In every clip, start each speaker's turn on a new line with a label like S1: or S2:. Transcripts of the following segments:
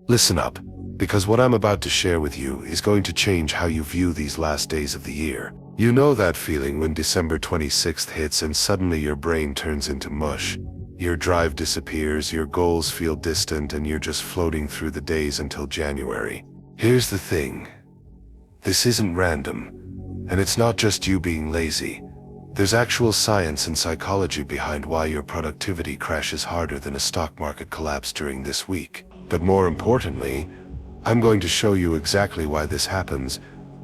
S1: Listen up, because what I'm about to share with you is going to change how you view these last days of the year. You know that feeling when December 26th hits and suddenly your brain turns into mush. Your drive disappears, your goals feel distant, and you're just floating through the days until January. Here's the thing. This isn't random, and it's not just you being lazy. There's actual science and psychology behind why your productivity crashes harder than a stock market collapse during this week. But more importantly, I'm going to show you exactly why this happens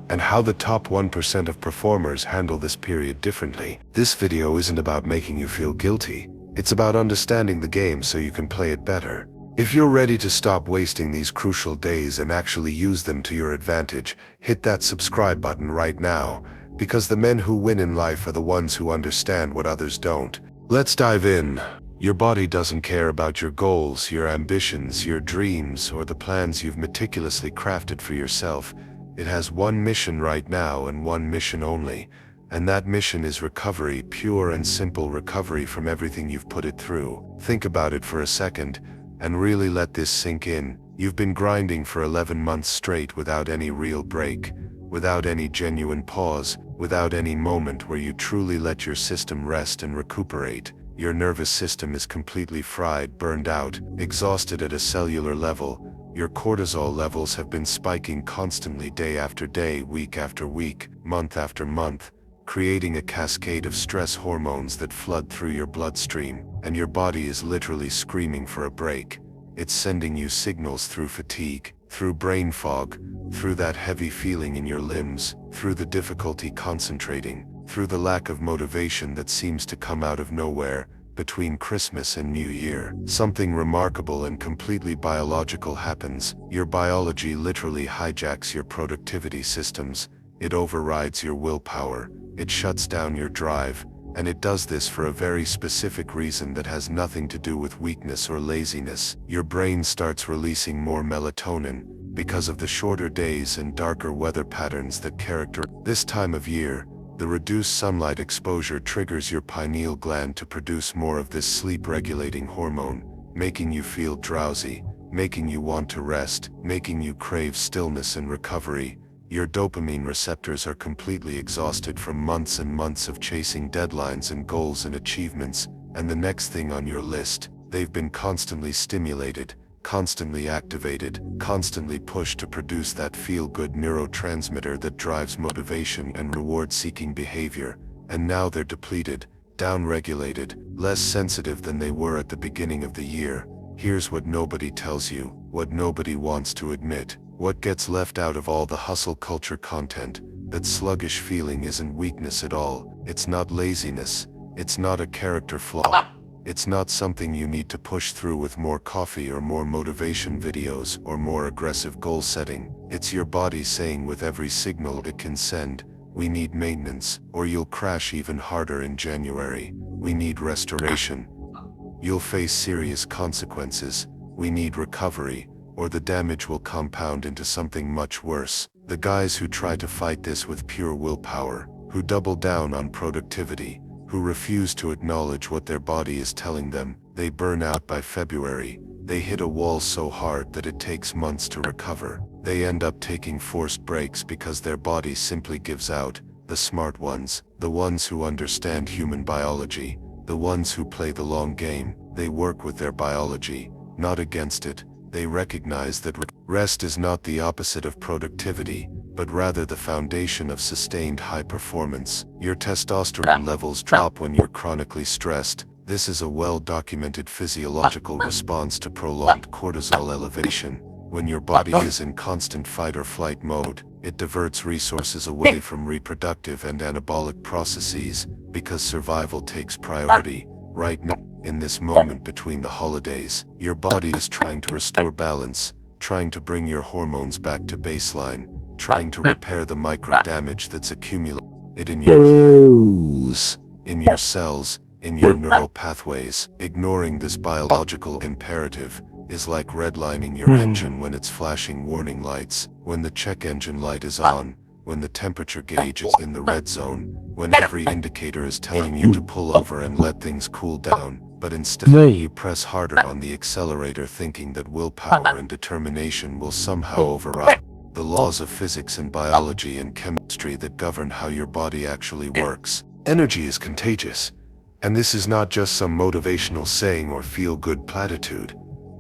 S1: and how the top 1% of performers handle this period differently. This video isn't about making you feel guilty. It's about understanding the game so you can play it better. If you're ready to stop wasting these crucial days and actually use them to your advantage, hit that subscribe button right now, because the men who win in life are the ones who understand what others don't. Let's dive in. Your body doesn't care about your goals, your ambitions, your dreams, or the plans you've meticulously crafted for yourself. It has one mission right now and one mission only, and that mission is recovery, pure and simple recovery from everything you've put it through. Think about it for a second, and really let this sink in. You've been grinding for 11 months straight without any real break, without any genuine pause, without any moment where you truly let your system rest and recuperate. Your nervous system is completely fried, burned out, exhausted at a cellular level. Your cortisol levels have been spiking constantly day after day, week after week, month after month, creating a cascade of stress hormones that flood through your bloodstream, and your body is literally screaming for a break. It's sending you signals through fatigue, through brain fog, through that heavy feeling in your limbs, through the difficulty concentrating, through the lack of motivation that seems to come out of nowhere. Between Christmas and New Year, something remarkable and completely biological happens. Your biology literally hijacks your productivity systems. It overrides your willpower. It shuts down your drive. And it does this for a very specific reason that has nothing to do with weakness or laziness. Your brain starts releasing more melatonin because of the shorter days and darker weather patterns that characterize this time of year. The reduced sunlight exposure triggers your pineal gland to produce more of this sleep-regulating hormone, making you feel drowsy, making you want to rest, making you crave stillness and recovery. Your dopamine receptors are completely exhausted from months and months of chasing deadlines and goals and achievements, and the next thing on your list, they've been constantly stimulated, constantly activated, constantly pushed to produce that feel-good neurotransmitter that drives motivation and reward-seeking behavior, and now they're depleted, down-regulated, less sensitive than they were at the beginning of the year. Here's what nobody tells you, what nobody wants to admit, what gets left out of all the hustle culture content. That sluggish feeling isn't weakness at all. It's not laziness. It's not a character flaw. It's not something you need to push through with more coffee or more motivation videos or more aggressive goal setting. It's your body saying with every signal it can send, we need maintenance, or you'll crash even harder in January. We need restoration. You'll face serious consequences. We need recovery, or the damage will compound into something much worse. The guys who try to fight this with pure willpower, who double down on productivity, who refuse to acknowledge what their body is telling them, they burn out by February. They hit a wall so hard that it takes months to recover. They end up taking forced breaks because their body simply gives out. The smart ones, the ones who understand human biology, the ones who play the long game, they work with their biology, not against it. They recognize that rest is not the opposite of productivity, but rather the foundation of sustained high performance. Your testosterone levels drop when you're chronically stressed. This is a well-documented physiological response to prolonged cortisol elevation. When your body is in constant fight or flight mode, it diverts resources away from reproductive and anabolic processes because survival takes priority. Right now, in this moment between the holidays, your body is trying to restore balance, trying to bring your hormones back to baseline, trying to repair the micro damage that's accumulated in your cells, in your neural pathways. Ignoring this biological imperative is like redlining your engine when it's flashing warning lights, when the check engine light is on, when the temperature gauge is in the red zone, when every indicator is telling you to pull over and let things cool down. but instead you press harder on the accelerator thinking that willpower and determination will somehow override the laws of physics and biology and chemistry that govern how your body actually works. Energy is contagious, and this is not just some motivational saying or feel-good platitude.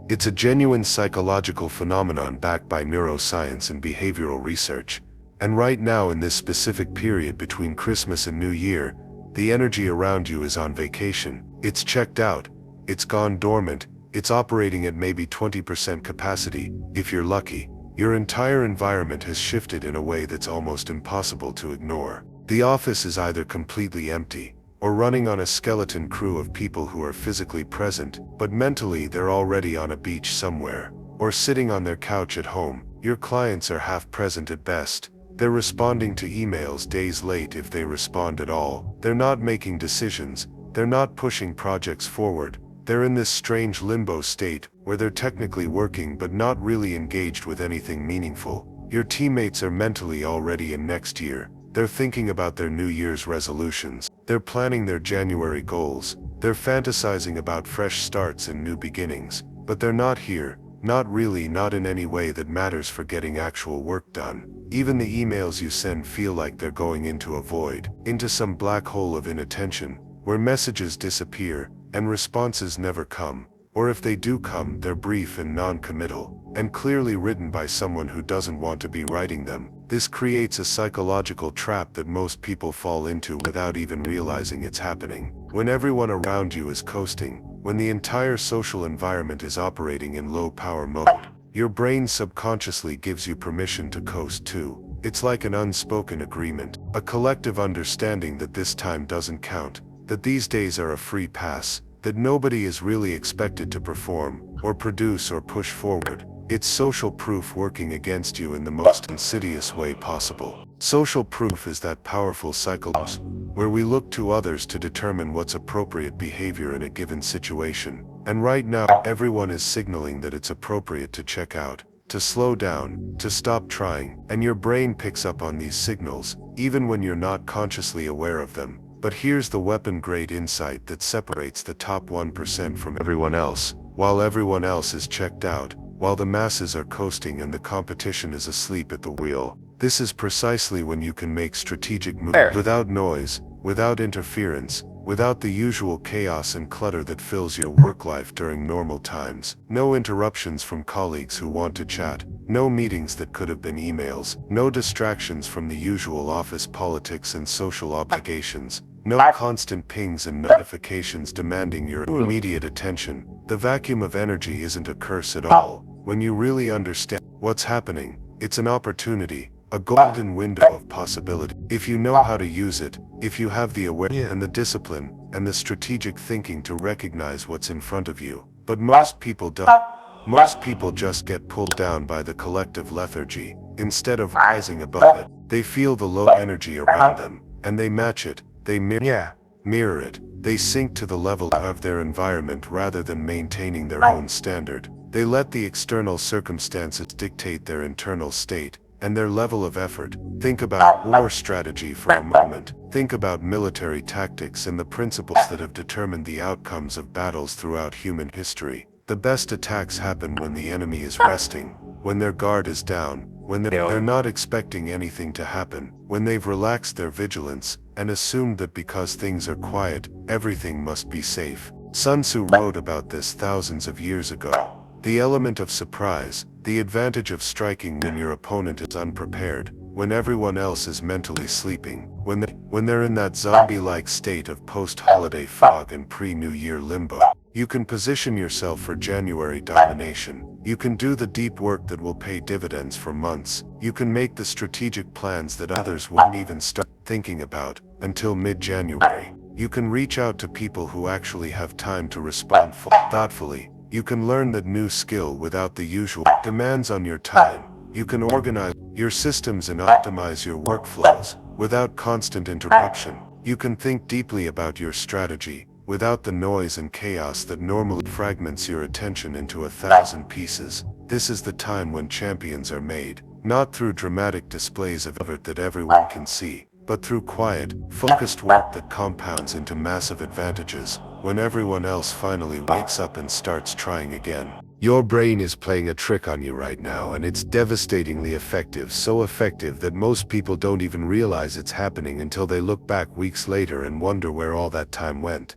S1: It's a genuine psychological phenomenon backed by neuroscience and behavioral research. And right now, in this specific period between Christmas and New Year, the energy around you is on vacation. It's checked out, it's gone dormant, it's operating at maybe 20% capacity. If you're lucky, your entire environment has shifted in a way that's almost impossible to ignore. The office is either completely empty, or running on a skeleton crew of people who are physically present, but mentally they're already on a beach somewhere, or sitting on their couch at home. Your clients are half present at best. They're responding to emails days late if they respond at all. They're not making decisions. They're not pushing projects forward. They're in this strange limbo state where they're technically working but not really engaged with anything meaningful. Your teammates are mentally already in next year. They're thinking about their New Year's resolutions. They're planning their January goals. They're fantasizing about fresh starts and new beginnings. But they're not here. Not really, not in any way that matters for getting actual work done. Even the emails you send feel like they're going into a void, into some black hole of inattention, where messages disappear and responses never come. Or if they do come, they're brief and non-committal, and clearly written by someone who doesn't want to be writing them. This creates a psychological trap that most people fall into without even realizing it's happening. When everyone around you is coasting, when the entire social environment is operating in low-power mode, your brain subconsciously gives you permission to coast too. It's like an unspoken agreement, a collective understanding that this time doesn't count, that these days are a free pass, that nobody is really expected to perform, or produce or push forward. It's social proof working against you in the most insidious way possible. Social proof is that powerful psychology where we look to others to determine what's appropriate behavior in a given situation. And right now, everyone is signaling that it's appropriate to check out, to slow down, to stop trying, and your brain picks up on these signals, even when you're not consciously aware of them. But here's the weapon-grade insight that separates the top 1% from everyone else. While everyone else is checked out, while the masses are coasting and the competition is asleep at the wheel, this is precisely when you can make strategic moves without noise, without interference, without the usual chaos and clutter that fills your work life during normal times. No interruptions from colleagues who want to chat, no meetings that could have been emails, no distractions from the usual office politics and social obligations, no constant pings and notifications demanding your immediate attention. The vacuum of energy isn't a curse at all. When you really understand what's happening, it's an opportunity, a golden window of possibility. If you know how to use it, if you have the awareness and the discipline and the strategic thinking to recognize what's in front of you. But most people don't. Most people just get pulled down by the collective lethargy. Instead of rising above it, they feel the low energy around them, and they match it, they mirror it. They sink to the level of their environment rather than maintaining their own standard. They let the external circumstances dictate their internal state and their level of effort. Think about war strategy for a moment. Think about military tactics and the principles that have determined the outcomes of battles throughout human history. The best attacks happen when the enemy is resting, when their guard is down, when they're not expecting anything to happen, when they've relaxed their vigilance and assumed that because things are quiet, everything must be safe. Sun Tzu wrote about this thousands of years ago. The element of surprise, the advantage of striking when your opponent is unprepared, when everyone else is mentally sleeping, when they're in that zombie-like state of post-holiday fog and pre-New Year limbo. You can position yourself for January domination. You can do the deep work that will pay dividends for months. You can make the strategic plans that others won't even start thinking about until mid-January. You can reach out to people who actually have time to respond thoughtfully. You can learn that new skill without the usual demands on your time. You can organize your systems and optimize your workflows without constant interruption. You can think deeply about your strategy without the noise and chaos that normally fragments your attention into 1,000 pieces. This is the time when champions are made, not through dramatic displays of effort that everyone can see, but through quiet, focused work that compounds into massive advantages. when everyone else finally wakes up and starts trying again. Your brain is playing a trick on you right now, and it's devastatingly effective, so effective that most people don't even realize it's happening until they look back weeks later and wonder where all that time went.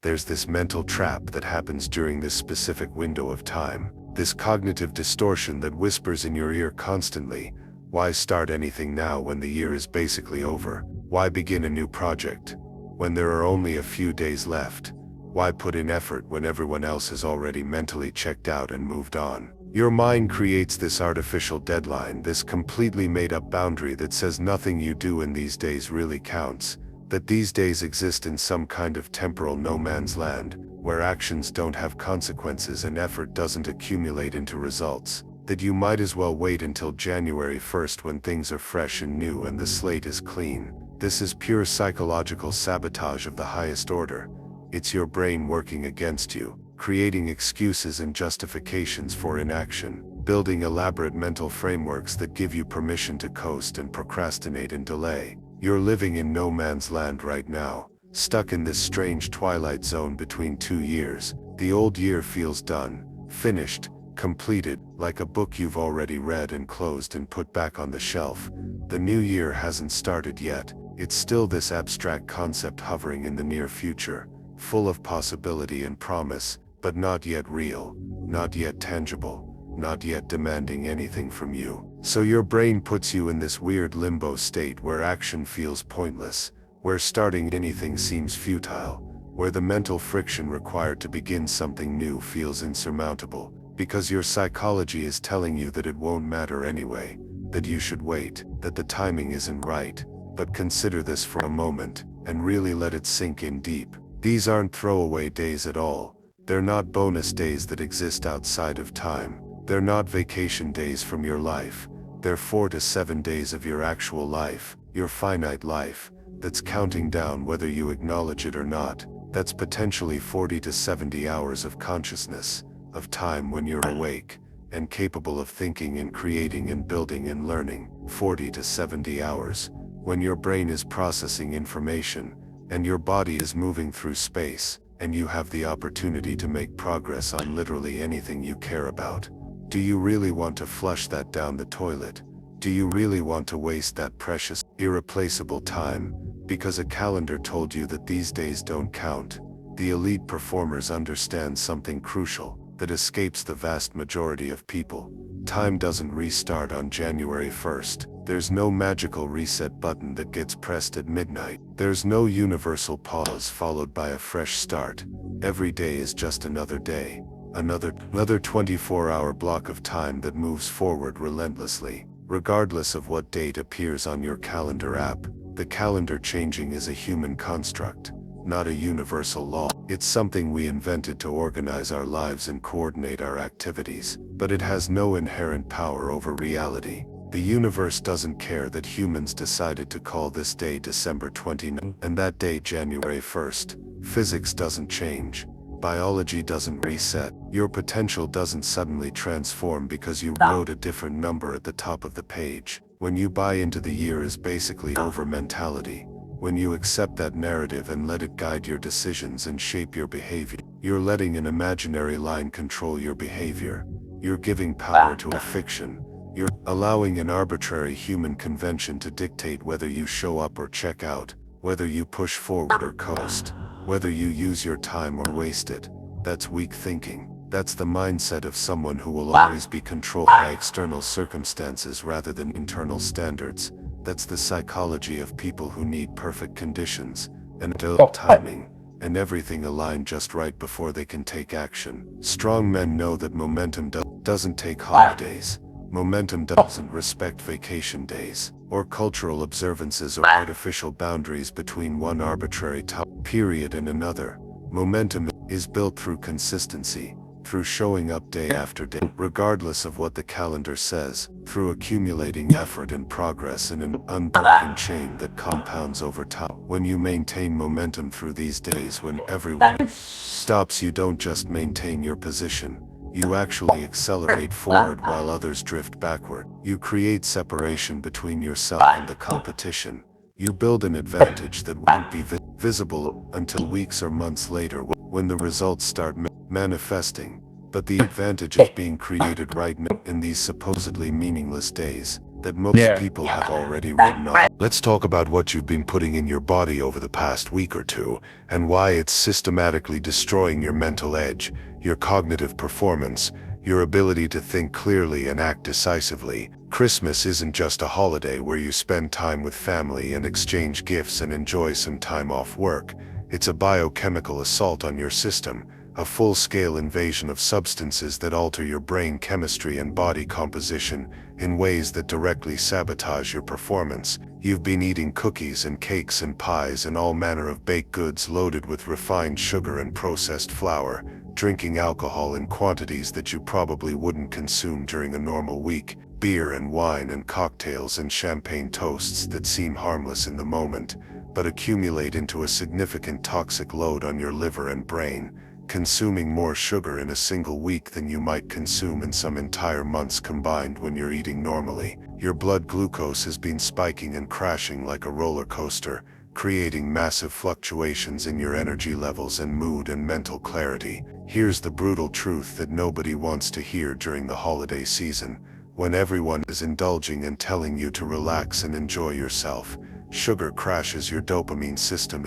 S1: There's this mental trap that happens during this specific window of time, this cognitive distortion that whispers in your ear constantly. Why start anything now when the year is basically over? Why begin a new project when there are only a few days left? Why put in effort when everyone else has already mentally checked out and moved on? Your mind creates this artificial deadline, this completely made-up boundary that says nothing you do in these days really counts, that these days exist in some kind of temporal no man's land, where actions don't have consequences and effort doesn't accumulate into results, that you might as well wait until January 1st when things are fresh and new and the slate is clean. This is pure psychological sabotage of the highest order. It's your brain working against you, creating excuses and justifications for inaction, building elaborate mental frameworks that give you permission to coast and procrastinate and delay. You're living in no man's land right now, stuck in this strange twilight zone between 2 years. The old year feels done, finished, completed, like a book you've already read and closed and put back on the shelf. The new year hasn't started yet. It's still this abstract concept hovering in the near future, full of possibility and promise, but not yet real, not yet tangible, not yet demanding anything from you. So your brain puts you in this weird limbo state where action feels pointless, where starting anything seems futile, where the mental friction required to begin something new feels insurmountable, because your psychology is telling you that it won't matter anyway, that you should wait, that the timing isn't right. But consider this for a moment, and really let it sink in deep. These aren't throwaway days at all. They're not bonus days that exist outside of time. They're not vacation days from your life. They're 4 to 7 days of your actual life, your finite life, that's counting down whether you acknowledge it or not. That's potentially 40 to 70 hours of consciousness, of time when you're awake, and capable of thinking and creating and building and learning. 40 to 70 hours, when your brain is processing information, and your body is moving through space, and you have the opportunity to make progress on literally anything you care about. Do you really want to flush that down the toilet? Do you really want to waste that precious, irreplaceable time, because a calendar told you that these days don't count? The elite performers understand something crucial that escapes the vast majority of people. Time doesn't restart on January 1st. There's no magical reset button that gets pressed at midnight. There's no universal pause followed by a fresh start. Every day is just another day, another 24-hour block of time that moves forward relentlessly, regardless of what date appears on your calendar app. The calendar changing is a human construct, not a universal law. It's something we invented to organize our lives and coordinate our activities, but it has no inherent power over reality. The universe doesn't care that humans decided to call this day December 29th and that day January 1st. Physics doesn't change. Biology doesn't reset. Your potential doesn't suddenly transform because you wrote a different number at the top of the page. When you buy into the year is basically over mentality, when you accept that narrative and let it guide your decisions and shape your behavior, you're letting an imaginary line control your behavior. You're giving power to a fiction. You're allowing an arbitrary human convention to dictate whether you show up or check out, whether you push forward or coast, whether you use your time or waste it. That's weak thinking. That's the mindset of someone who will always be controlled by external circumstances rather than internal standards. That's the psychology of people who need perfect conditions, and timing, and everything aligned just right before they can take action. Strong men know that momentum doesn't take holidays. Momentum doesn't respect vacation days, or cultural observances or artificial boundaries between one arbitrary time period and another. Momentum is built through consistency, through showing up day after day, regardless of what the calendar says, through accumulating effort and progress in an unbroken chain that compounds over time. When you maintain momentum through these days when everyone stops, you don't just maintain your position. You actually accelerate forward while others drift backward. You create separation between yourself and the competition. You build an advantage that won't be visible until weeks or months later when the results start manifesting. But the advantage is being created right now in these supposedly meaningless days that most people have already written off. Let's talk about what you've been putting in your body over the past week or two, and why it's systematically destroying your mental edge, your cognitive performance, your ability to think clearly and act decisively. Christmas isn't just a holiday where you spend time with family and exchange gifts and enjoy some time off work. It's a biochemical assault on your system, a full-scale invasion of substances that alter your brain chemistry and body composition in ways that directly sabotage your performance. You've been eating cookies and cakes and pies and all manner of baked goods loaded with refined sugar and processed flour, drinking alcohol in quantities that you probably wouldn't consume during a normal week, beer and wine and cocktails and champagne toasts that seem harmless in the moment, but accumulate into a significant toxic load on your liver and brain, consuming more sugar in a single week than you might consume in some entire months combined when you're eating normally. Your blood glucose has been spiking and crashing like a roller coaster, creating massive fluctuations in your energy levels and mood and mental clarity. Here's the brutal truth that nobody wants to hear during the holiday season, when everyone is indulging and telling you to relax and enjoy yourself. Sugar crashes your dopamine system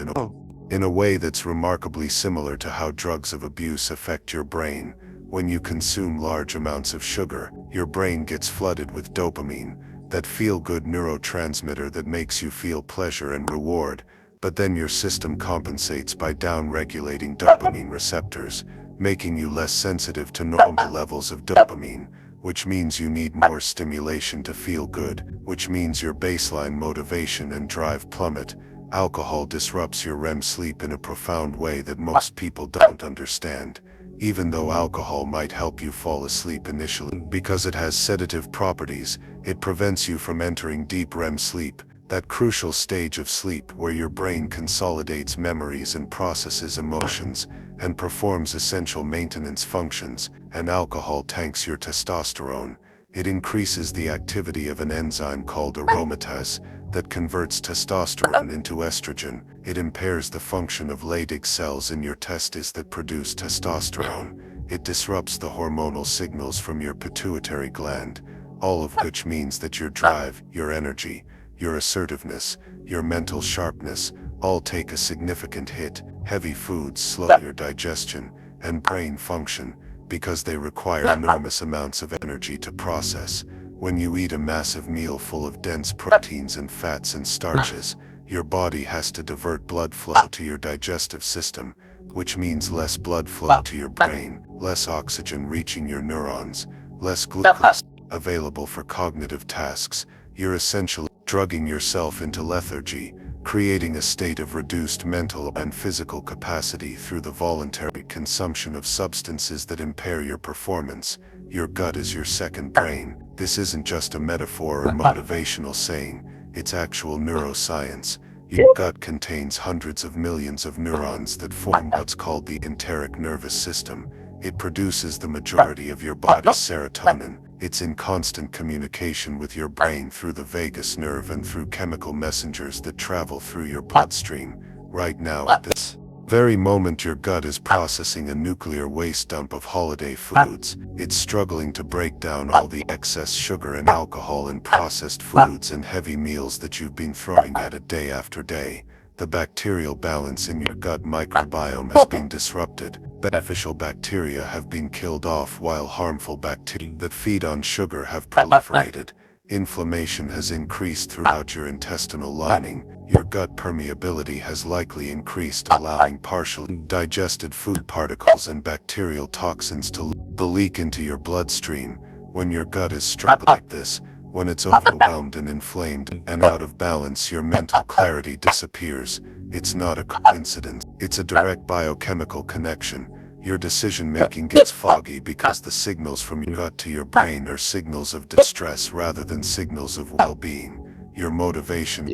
S1: in a way that's remarkably similar to how drugs of abuse affect your brain. When you consume large amounts of sugar, your brain gets flooded with dopamine, that feel-good neurotransmitter that makes you feel pleasure and reward, but then your system compensates by down-regulating dopamine receptors, making you less sensitive to normal levels of dopamine, which means you need more stimulation to feel good, which means your baseline motivation and drive plummet. Alcohol disrupts your REM sleep in a profound way that most people don't understand. Even though alcohol might help you fall asleep initially because it has sedative properties, it prevents you from entering deep REM sleep, that crucial stage of sleep where your brain consolidates memories and processes emotions, and performs essential maintenance functions. And alcohol tanks your testosterone. It increases the activity of an enzyme called aromatase that converts testosterone into estrogen. It impairs the function of Leydig cells in your testes that produce testosterone. It disrupts the hormonal signals from your pituitary gland, all of which means that your drive, your energy, your assertiveness, your mental sharpness, all take a significant hit. Heavy foods slow your digestion and brain function because they require enormous amounts of energy to process. When you eat a massive meal full of dense proteins and fats and starches, your body has to divert blood flow to your digestive system, which means less blood flow to your brain, less oxygen reaching your neurons, less glucose available for cognitive tasks. You're essentially drugging yourself into lethargy, creating a state of reduced mental and physical capacity through the voluntary consumption of substances that impair your performance. Your gut is your second brain. This isn't just a metaphor or motivational saying, it's actual neuroscience. Your gut contains hundreds of millions of neurons that form what's called the enteric nervous system. It produces the majority of your body's serotonin. It's in constant communication with your brain through the vagus nerve and through chemical messengers that travel through your bloodstream. Right now, at this very moment, your gut is processing a nuclear waste dump of holiday foods. It's struggling to break down all the excess sugar and alcohol in processed foods and heavy meals that you've been throwing at it day after day. The bacterial balance in your gut microbiome has been disrupted. Beneficial bacteria have been killed off while harmful bacteria that feed on sugar have proliferated. Inflammation has increased throughout your intestinal lining. Your gut permeability has likely increased, allowing partially digested food particles and bacterial toxins to leak into your bloodstream. When your gut is stressed like this, when it's overwhelmed and inflamed and out of balance, your mental clarity disappears. It's not a coincidence. It's a direct biochemical connection. Your decision-making gets foggy because the signals from your gut to your brain are signals of distress rather than signals of well-being. Your motivation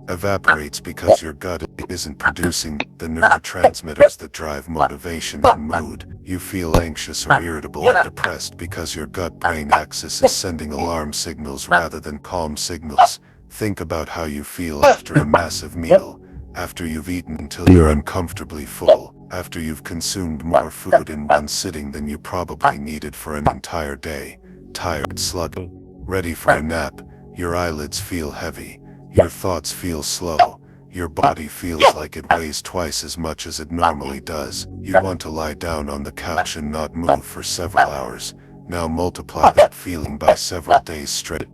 S1: evaporates because your gut isn't producing the neurotransmitters that drive motivation and mood. You feel anxious or irritable or depressed because your gut-brain axis is sending alarm signals rather than calm signals. Think about how you feel after a massive meal, after you've eaten until you're uncomfortably full, after you've consumed more food in one sitting than you probably needed for an entire day. Tired, sluggish, ready for a nap. Your eyelids feel heavy. Your thoughts feel slow. Your body feels like it weighs twice as much as it normally does. You want to lie down on the couch and not move for several hours. Now multiply that feeling by several days straight.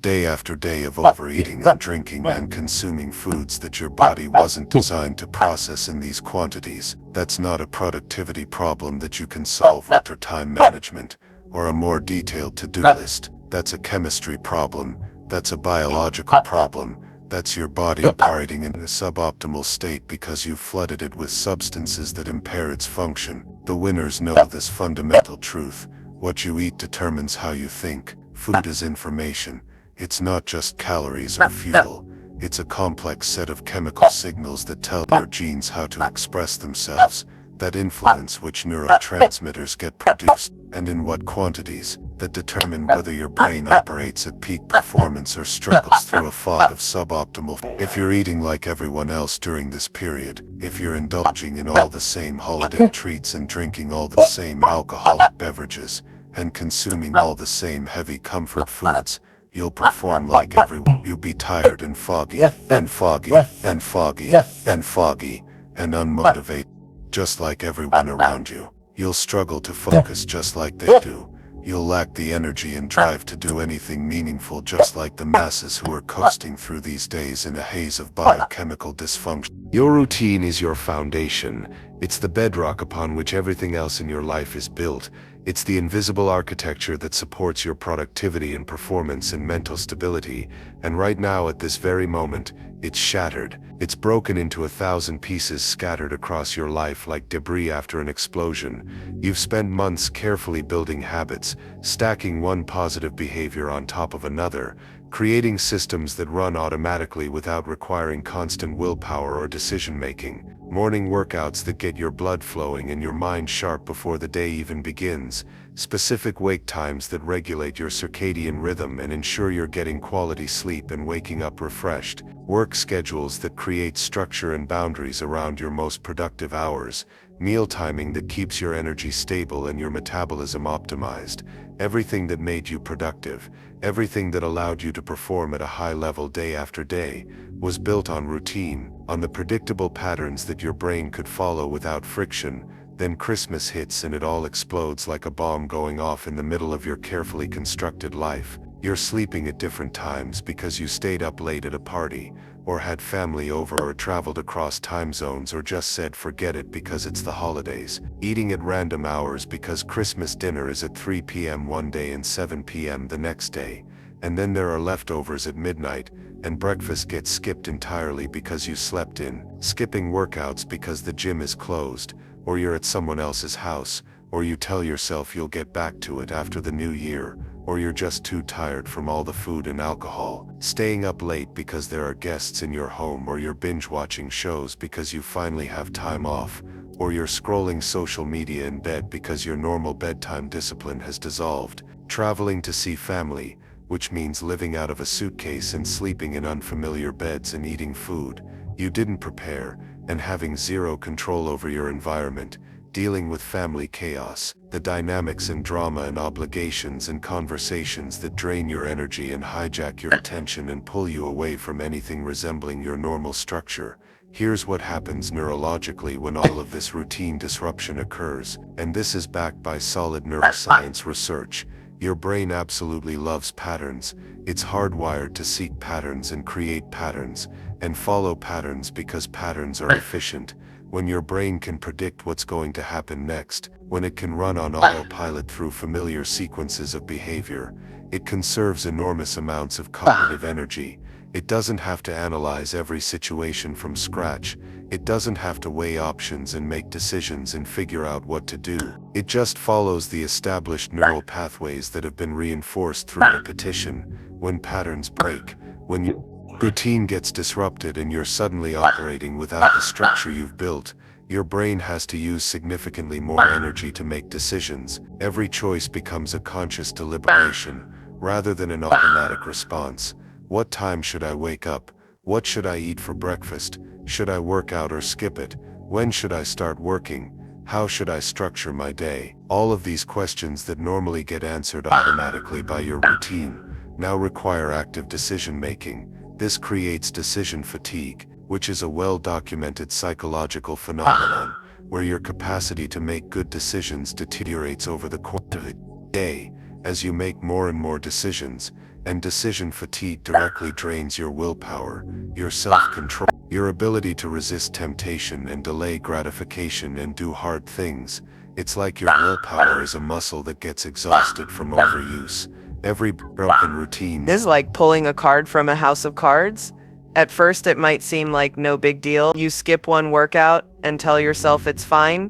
S1: Day after day of overeating and drinking and consuming foods that your body wasn't designed to process in these quantities. That's not a productivity problem that you can solve with your time management or a more detailed to-do list. That's a chemistry problem. That's a biological problem. That's your body operating in a suboptimal state because you've flooded it with substances that impair its function. The winners know this fundamental truth. What you eat determines how you think. Food is information. It's not just calories or fuel. It's a complex set of chemical signals that tell your genes how to express themselves, that influence which neurotransmitters get produced, and in what quantities, that determine whether your brain operates at peak performance or struggles through a fog of suboptimal. If you're eating like everyone else during this period, if you're indulging in all the same holiday treats and drinking all the same alcoholic beverages, and consuming all the same heavy comfort foods, you'll perform like everyone. You'll be tired and foggy, and foggy, and foggy, and foggy, and unmotivated, just like everyone around you. You'll struggle to focus just like they do. You'll lack the energy and drive to do anything meaningful, just like the masses who are coasting through these days in a haze of biochemical dysfunction. Your routine is your foundation. It's the bedrock upon which everything else in your life is built. It's the invisible architecture that supports your productivity and performance and mental stability. And right now, at this very moment, it's shattered. It's broken into 1,000 pieces scattered across your life like debris after an explosion. You've spent months carefully building habits, stacking one positive behavior on top of another, creating systems that run automatically without requiring constant willpower or decision-making. Morning workouts that get your blood flowing and your mind sharp before the day even begins. Specific wake times that regulate your circadian rhythm and ensure you're getting quality sleep and waking up refreshed. Work schedules that create structure and boundaries around your most productive hours. Meal timing that keeps your energy stable and your metabolism optimized. Everything that made you productive, everything that allowed you to perform at a high level day after day, was built on routine, on the predictable patterns that your brain could follow without friction. Then Christmas hits and it all explodes like a bomb going off in the middle of your carefully constructed life. You're sleeping at different times because you stayed up late at a party, or had family over, or traveled across time zones, or just said forget it because it's the holidays. Eating at random hours because Christmas dinner is at 3 p.m. one day and 7 p.m. the next day. And then there are leftovers at midnight, and breakfast gets skipped entirely because you slept in. Skipping workouts because the gym is closed, or you're at someone else's house, or you tell yourself you'll get back to it after the new year, or you're just too tired from all the food and alcohol. Staying up late because there are guests in your home, or you're binge-watching shows because you finally have time off, or you're scrolling social media in bed because your normal bedtime discipline has dissolved. Traveling to see family, which means living out of a suitcase and sleeping in unfamiliar beds and eating food you didn't prepare, and having zero control over your environment. Dealing with family chaos, the dynamics and drama and obligations and conversations that drain your energy and hijack your attention and pull you away from anything resembling your normal structure. Here's what happens neurologically when all of this routine disruption occurs, and this is backed by solid neuroscience research. Your brain absolutely loves patterns. It's hardwired to seek patterns and create patterns, and follow patterns because patterns are efficient. When your brain can predict what's going to happen next, when it can run on autopilot through familiar sequences of behavior, it conserves enormous amounts of cognitive energy. It doesn't have to analyze every situation from scratch. It doesn't have to weigh options and make decisions and figure out what to do. It just follows the established neural pathways that have been reinforced through repetition. When patterns break, when your routine gets disrupted and you're suddenly operating without the structure you've built, your brain has to use significantly more energy to make decisions. Every choice becomes a conscious deliberation, rather than an automatic response. What time should I wake up? What should I eat for breakfast? Should I work out or skip it? When should I start working? How should I structure my day? All of these questions that normally get answered automatically by your routine now require active decision making. This creates decision fatigue, which is a well-documented psychological phenomenon, where your capacity to make good decisions deteriorates over the course of the day as you make more and more decisions, and decision fatigue directly drains your willpower, your self-control, your ability to resist temptation and delay gratification and do hard things. It's like your willpower is a muscle that gets exhausted from overuse. Every broken routine
S2: This is like pulling a card from a house of cards. At first, it might seem like no big deal. You skip one workout and tell yourself it's fine.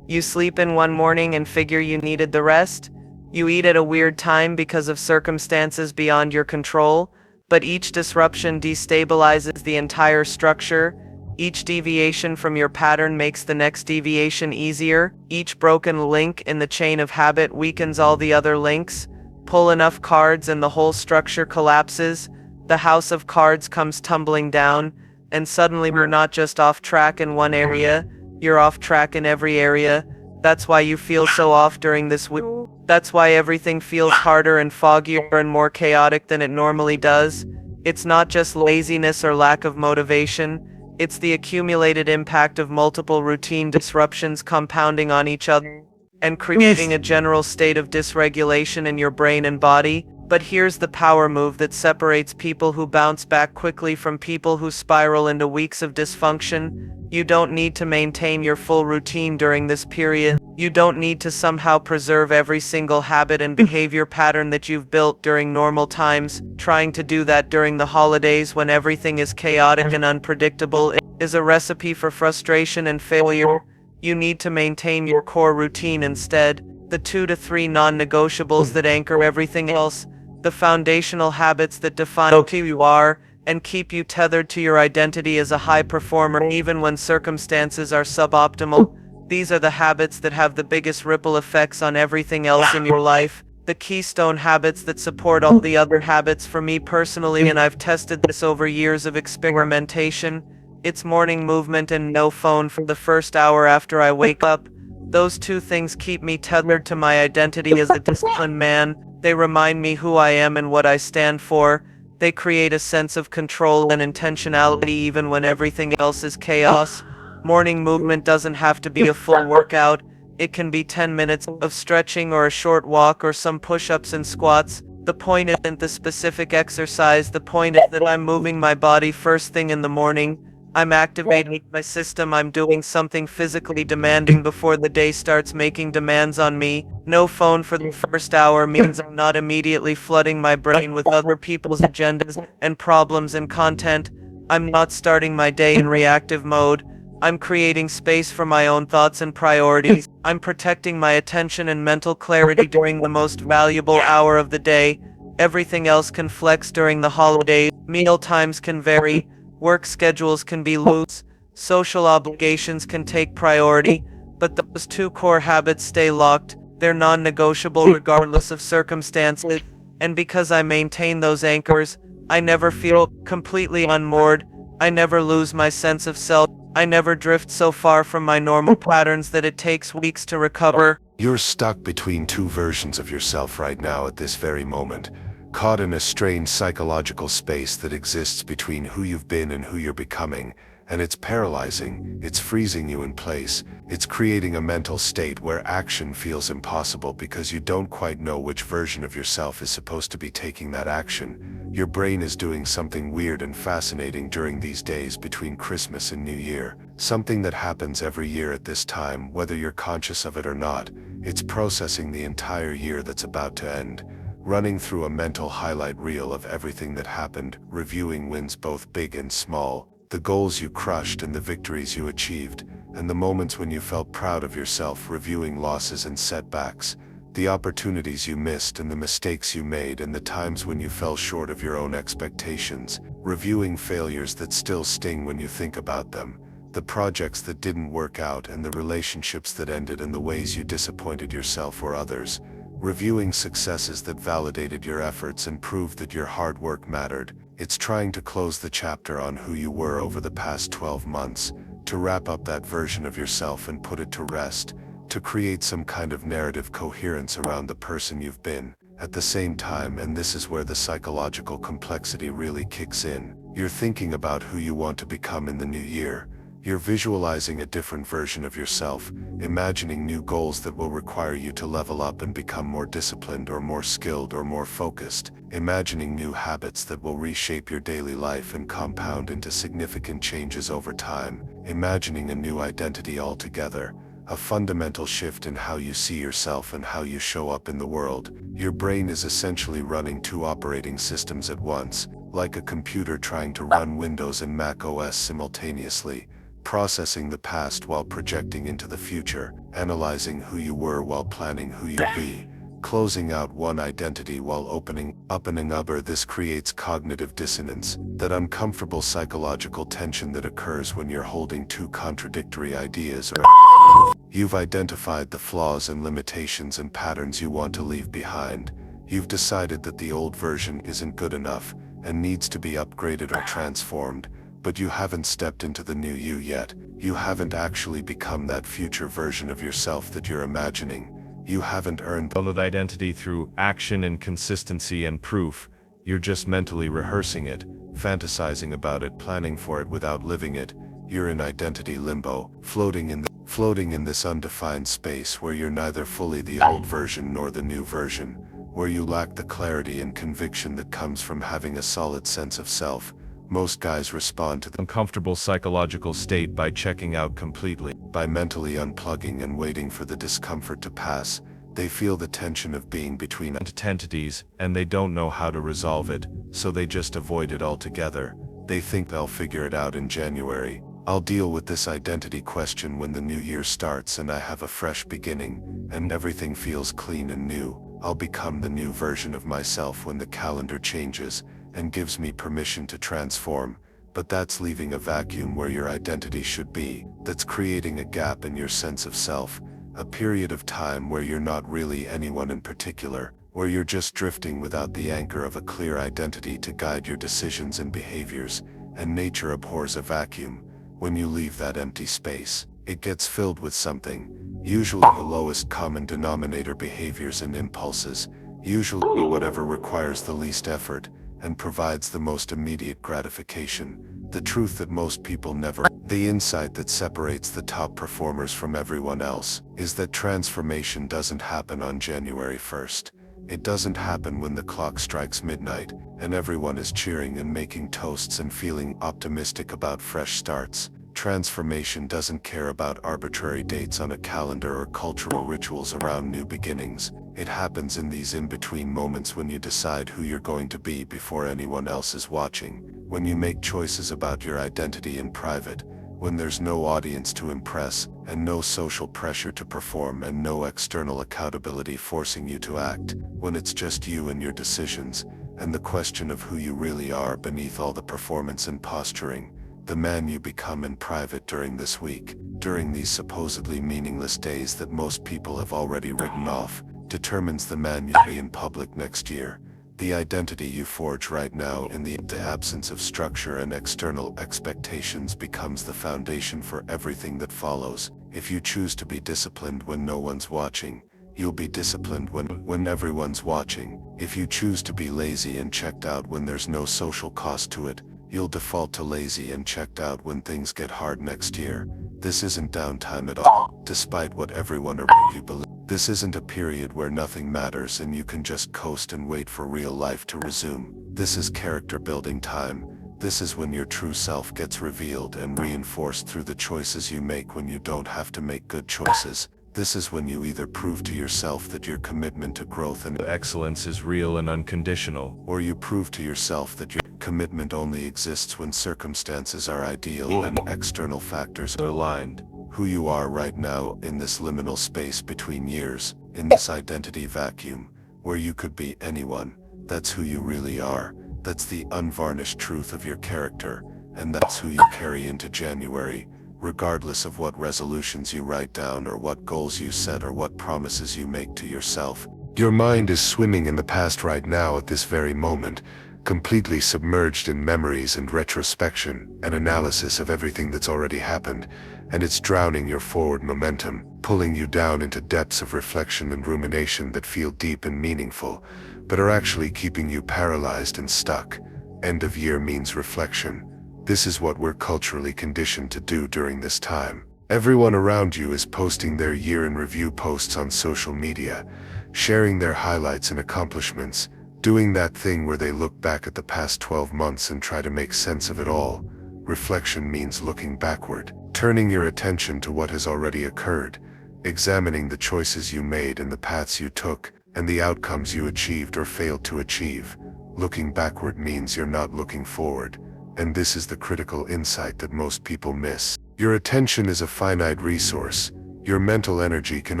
S2: You sleep in one morning and figure you needed the rest. You eat at a weird time because of circumstances beyond your control, but each disruption destabilizes the entire structure. Each deviation from your pattern makes the next deviation easier. Each broken link in the chain of habit weakens all the other links. Pull enough cards and the whole structure collapses. The house of cards comes tumbling down, and suddenly we're not just off track in one area, you're off track in every area. That's why you feel so off during this week. That's why everything feels harder and foggier and more chaotic than it normally does. It's not just laziness or lack of motivation. It's the accumulated impact of multiple routine disruptions compounding on each other and creating a general state of dysregulation in your brain and body. But here's the power move that separates people who bounce back quickly from people who spiral into weeks of dysfunction. You don't need to maintain your full routine during this period. You don't need to somehow preserve every single habit and behavior pattern that you've built during normal times. Trying to do that during the holidays when everything is chaotic and unpredictable is a recipe for frustration and failure. You need to maintain your core routine instead, the 2 to 3 non-negotiables that anchor everything else, the foundational habits that define who you are and keep you tethered to your identity as a high performer even when circumstances are suboptimal. These are the habits that have the biggest ripple effects on everything else in your life, the keystone habits that support all the other habits. For me personally, and I've tested this over years of experimentation, it's morning movement and no phone for the first hour after I wake up. Those two things keep me tethered to my identity as a disciplined man. They remind me who I am and what I stand for. They create a sense of control and intentionality even when everything else is chaos. Morning movement doesn't have to be a full workout. It can be 10 minutes of stretching or a short walk or some push-ups and squats. The point isn't the specific exercise. The point is that I'm moving my body first thing in the morning. I'm activating my system. I'm doing something physically demanding before the day starts making demands on me. No phone for the first hour means I'm not immediately flooding my brain with other people's agendas and problems and content. I'm not starting my day in reactive mode. I'm creating space for my own thoughts and priorities. I'm protecting my attention and mental clarity during the most valuable hour of the day. Everything else can flex during the holidays. Meal times can vary. Work schedules can be loose, social obligations can take priority, but those two core habits stay locked. They're non-negotiable regardless of circumstances, and because I maintain those anchors, I never feel completely unmoored. I never lose my sense of self. I never drift so far from my normal patterns that it takes weeks to recover.
S1: You're stuck between two versions of yourself right now at this very moment, caught in a strange psychological space that exists between who you've been and who you're becoming, and it's paralyzing, it's freezing you in place, it's creating a mental state where action feels impossible because you don't quite know which version of yourself is supposed to be taking that action. Your brain is doing something weird and fascinating during these days between Christmas and New Year, something that happens every year at this time, whether you're conscious of it or not. It's processing the entire year that's about to end, running through a mental highlight reel of everything that happened, reviewing wins both big and small, the goals you crushed and the victories you achieved, and the moments when you felt proud of yourself, reviewing losses and setbacks, the opportunities you missed and the mistakes you made and the times when you fell short of your own expectations, reviewing failures that still sting when you think about them, the projects that didn't work out and the relationships that ended and the ways you disappointed yourself or others, reviewing successes that validated your efforts and proved that your hard work mattered. It's trying to close the chapter on who you were over the past 12 months, to wrap up that version of yourself and put it to rest, to create some kind of narrative coherence around the person you've been. At the same time, and this is where the psychological complexity really kicks in, you're thinking about who you want to become in the new year. You're visualizing a different version of yourself, imagining new goals that will require you to level up and become more disciplined or more skilled or more focused, imagining new habits that will reshape your daily life and compound into significant changes over time, imagining a new identity altogether, a fundamental shift in how you see yourself and how you show up in the world. Your brain is essentially running two operating systems at once, like a computer trying to run Windows and Mac OS simultaneously, processing the past while projecting into the future, analyzing who you were while planning who you'll be, closing out one identity while opening up another. This creates cognitive dissonance, that uncomfortable psychological tension that occurs when you're holding two contradictory ideas. Or you've identified the flaws and limitations and patterns you want to leave behind. You've decided that the old version isn't good enough and needs to be upgraded or transformed, but you haven't stepped into the new you yet. You haven't actually become that future version of yourself that you're imagining. You haven't earned the identity through action and consistency and proof. You're just mentally rehearsing it, fantasizing about it, planning for it without living it. You're in identity limbo, floating in this undefined space where you're neither fully the old version nor the new version, where you lack the clarity and conviction that comes from having a solid sense of self. Most guys respond to the uncomfortable psychological state by checking out completely, by mentally unplugging and waiting for the discomfort to pass. They feel the tension of being between entities, and they don't know how to resolve it, so they just avoid it altogether. They think they'll figure it out in January. I'll deal with this identity question when the new year starts and I have a fresh beginning, and everything feels clean and new. I'll become the new version of myself when the calendar changes and gives me permission to transform. But that's leaving a vacuum where your identity should be. That's creating a gap in your sense of self, a period of time where you're not really anyone in particular, where you're just drifting without the anchor of a clear identity to guide your decisions and behaviors. And nature abhors a vacuum. When you leave that empty space, it gets filled with something, usually the lowest common denominator behaviors and impulses, usually whatever requires the least effort and provides the most immediate gratification. The truth that most people never, the insight that separates the top performers from everyone else, is that transformation doesn't happen on January 1st. It doesn't happen when the clock strikes midnight and everyone is cheering and making toasts and feeling optimistic about fresh starts. Transformation doesn't care about arbitrary dates on a calendar or cultural rituals around new beginnings. It happens in these in-between moments when you decide who you're going to be before anyone else is watching, when you make choices about your identity in private, when there's no audience to impress and no social pressure to perform and no external accountability forcing you to act, when it's just you and your decisions, and the question of who you really are beneath all the performance and posturing. The man you become in private during this week, during these supposedly meaningless days that most people have already written off, determines the man you'll be in public next year. The identity you forge right now in the absence of structure and external expectations becomes the foundation for everything that follows. If you choose to be disciplined when no one's watching, you'll be disciplined when everyone's watching. If you choose to be lazy and checked out when there's no social cost to it, you'll default to lazy and checked out when things get hard next year. This isn't downtime at all, despite what everyone around you believes. This isn't a period where nothing matters and you can just coast and wait for real life to resume. This is character building time. This is when your true self gets revealed and reinforced through the choices you make when you don't have to make good choices. This is when you either prove to yourself that your commitment to growth and excellence is real and unconditional, or you prove to yourself that your commitment only exists when circumstances are ideal and external factors are aligned. Who you are right now in this liminal space between years, in this identity vacuum, where you could be anyone, that's who you really are. That's the unvarnished truth of your character, and that's who you carry into January. Regardless of what resolutions you write down or what goals you set or what promises you make to yourself, Your mind is swimming in the past right now at this very moment, completely submerged in memories and retrospection and analysis of everything that's already happened, and it's drowning your forward momentum, pulling you down into depths of reflection and rumination that feel deep and meaningful, but are actually keeping you paralyzed and stuck. End of year means reflection. This is what we're culturally conditioned to do during this time. Everyone around you is posting their year in review posts on social media, sharing their highlights and accomplishments, doing that thing where they look back at the past 12 months and try to make sense of it all. Reflection means looking backward, turning your attention to what has already occurred, examining the choices you made and the paths you took, and the outcomes you achieved or failed to achieve. Looking backward means you're not looking forward, and this is the critical insight that most people miss. Your attention is a finite resource. Your mental energy can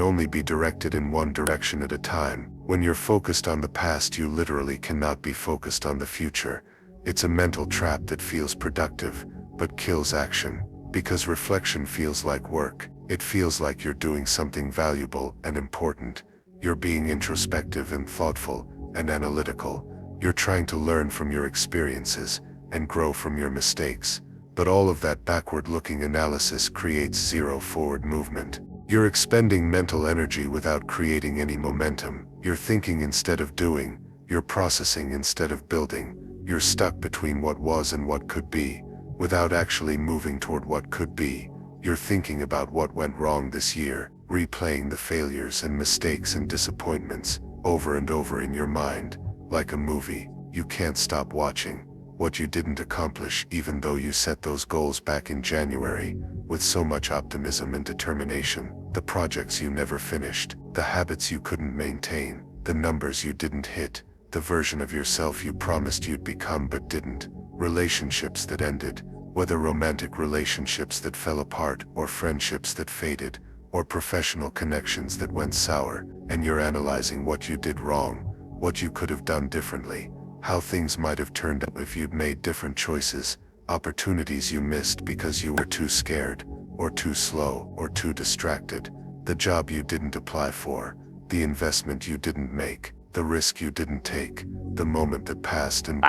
S1: only be directed in one direction at a time. When you're focused on the past, you literally cannot be focused on the future. It's a mental trap that feels productive, but kills action. Because reflection feels like work. It feels like you're doing something valuable and important. You're being introspective and thoughtful and analytical. You're trying to learn from your experiences and grow from your mistakes. But all of that backward-looking analysis creates zero forward movement. You're expending mental energy without creating any momentum. You're thinking instead of doing. You're processing instead of building. You're stuck between what was and what could be, without actually moving toward what could be. You're thinking about what went wrong this year, replaying the failures and mistakes and disappointments over and over in your mind. Like a movie, you can't stop watching what you didn't accomplish, even though you set those goals back in January with so much optimism and determination. The projects you never finished, the habits you couldn't maintain, the numbers you didn't hit, the version of yourself you promised you'd become but didn't, relationships that ended, whether romantic relationships that fell apart or friendships that faded, or professional connections that went sour, and you're analyzing what you did wrong, what you could have done differently, how things might have turned out if you'd made different choices, opportunities you missed because you were too scared, or too slow, or too distracted, the job you didn't apply for, the investment you didn't make, the risk you didn't take, the moment that passed and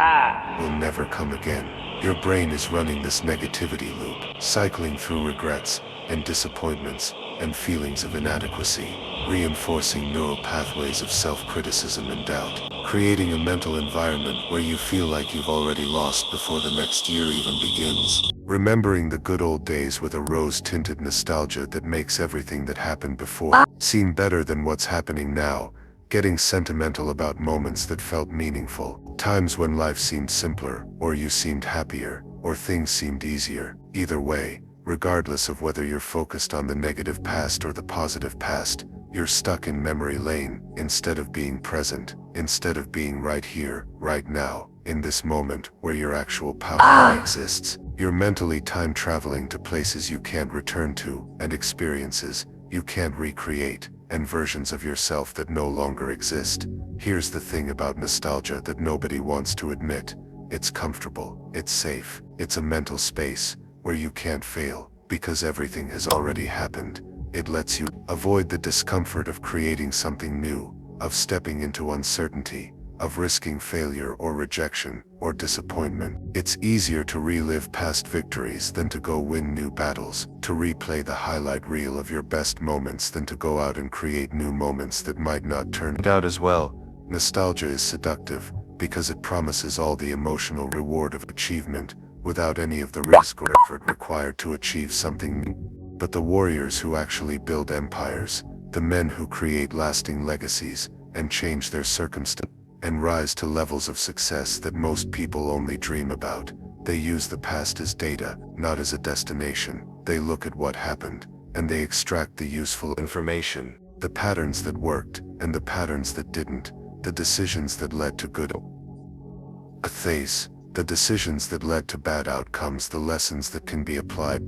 S1: will never come again. Your brain is running this negativity loop, cycling through regrets and disappointments and feelings of inadequacy, reinforcing neural pathways of self-criticism and doubt, creating a mental environment where you feel like you've already lost before the next year even begins. Remembering the good old days with a rose-tinted nostalgia that makes everything that happened before seem better than what's happening now, getting sentimental about moments that felt meaningful, times when life seemed simpler, or you seemed happier, or things seemed easier. Either way, regardless of whether you're focused on the negative past or the positive past, you're stuck in memory lane instead of being present, instead of being right here, right now, in this moment where your actual power exists. You're mentally time traveling to places you can't return to, and experiences you can't recreate, and versions of yourself that no longer exist. Here's the thing about nostalgia that nobody wants to admit. It's comfortable, it's safe, it's a mental space where you can't fail, because everything has already happened. It lets you avoid the discomfort of creating something new, of stepping into uncertainty, of risking failure or rejection or disappointment. It's easier to relive past victories than to go win new battles, to replay the highlight reel of your best moments than to go out and create new moments that might not turn out as well. Nostalgia is seductive because it promises all the emotional reward of achievement without any of the risk or effort required to achieve something new. But the warriors who actually build empires, the men who create lasting legacies and change their circumstances and rise to levels of success that most people only dream about, they use the past as data, not as a destination. They look at what happened, and they extract the useful information, the patterns that worked and the patterns that didn't, the decisions that led to good faith, the decisions that led to bad outcomes, the lessons that can be applied.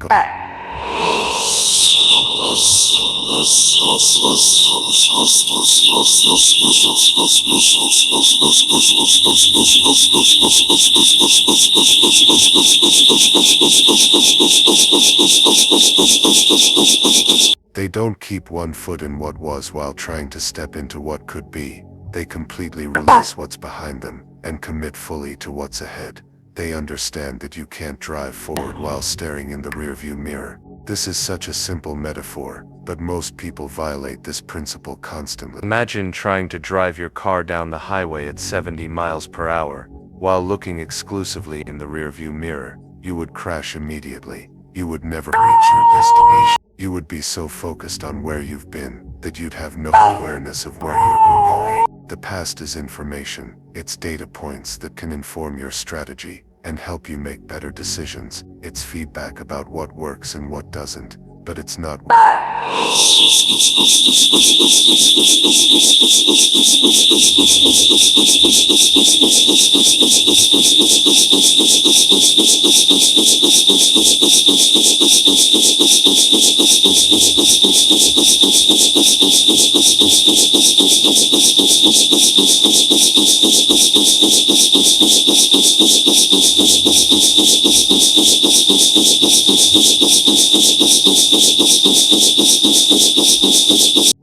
S1: They don't keep one foot in what was while trying to step into what could be. They completely release what's behind them and commit fully to what's ahead. They understand that you can't drive forward while staring in the rearview mirror. This is such a simple metaphor, but most people violate this principle constantly. Imagine trying to drive your car down the highway at 70 miles per hour while looking exclusively in the rearview mirror. You would crash immediately. You would never reach your destination. You would be so focused on where you've been that you'd have no awareness of where you're going. The past is information. It's data points that can inform your strategy and help you make better decisions. It's feedback about what works and what doesn't, but it's not.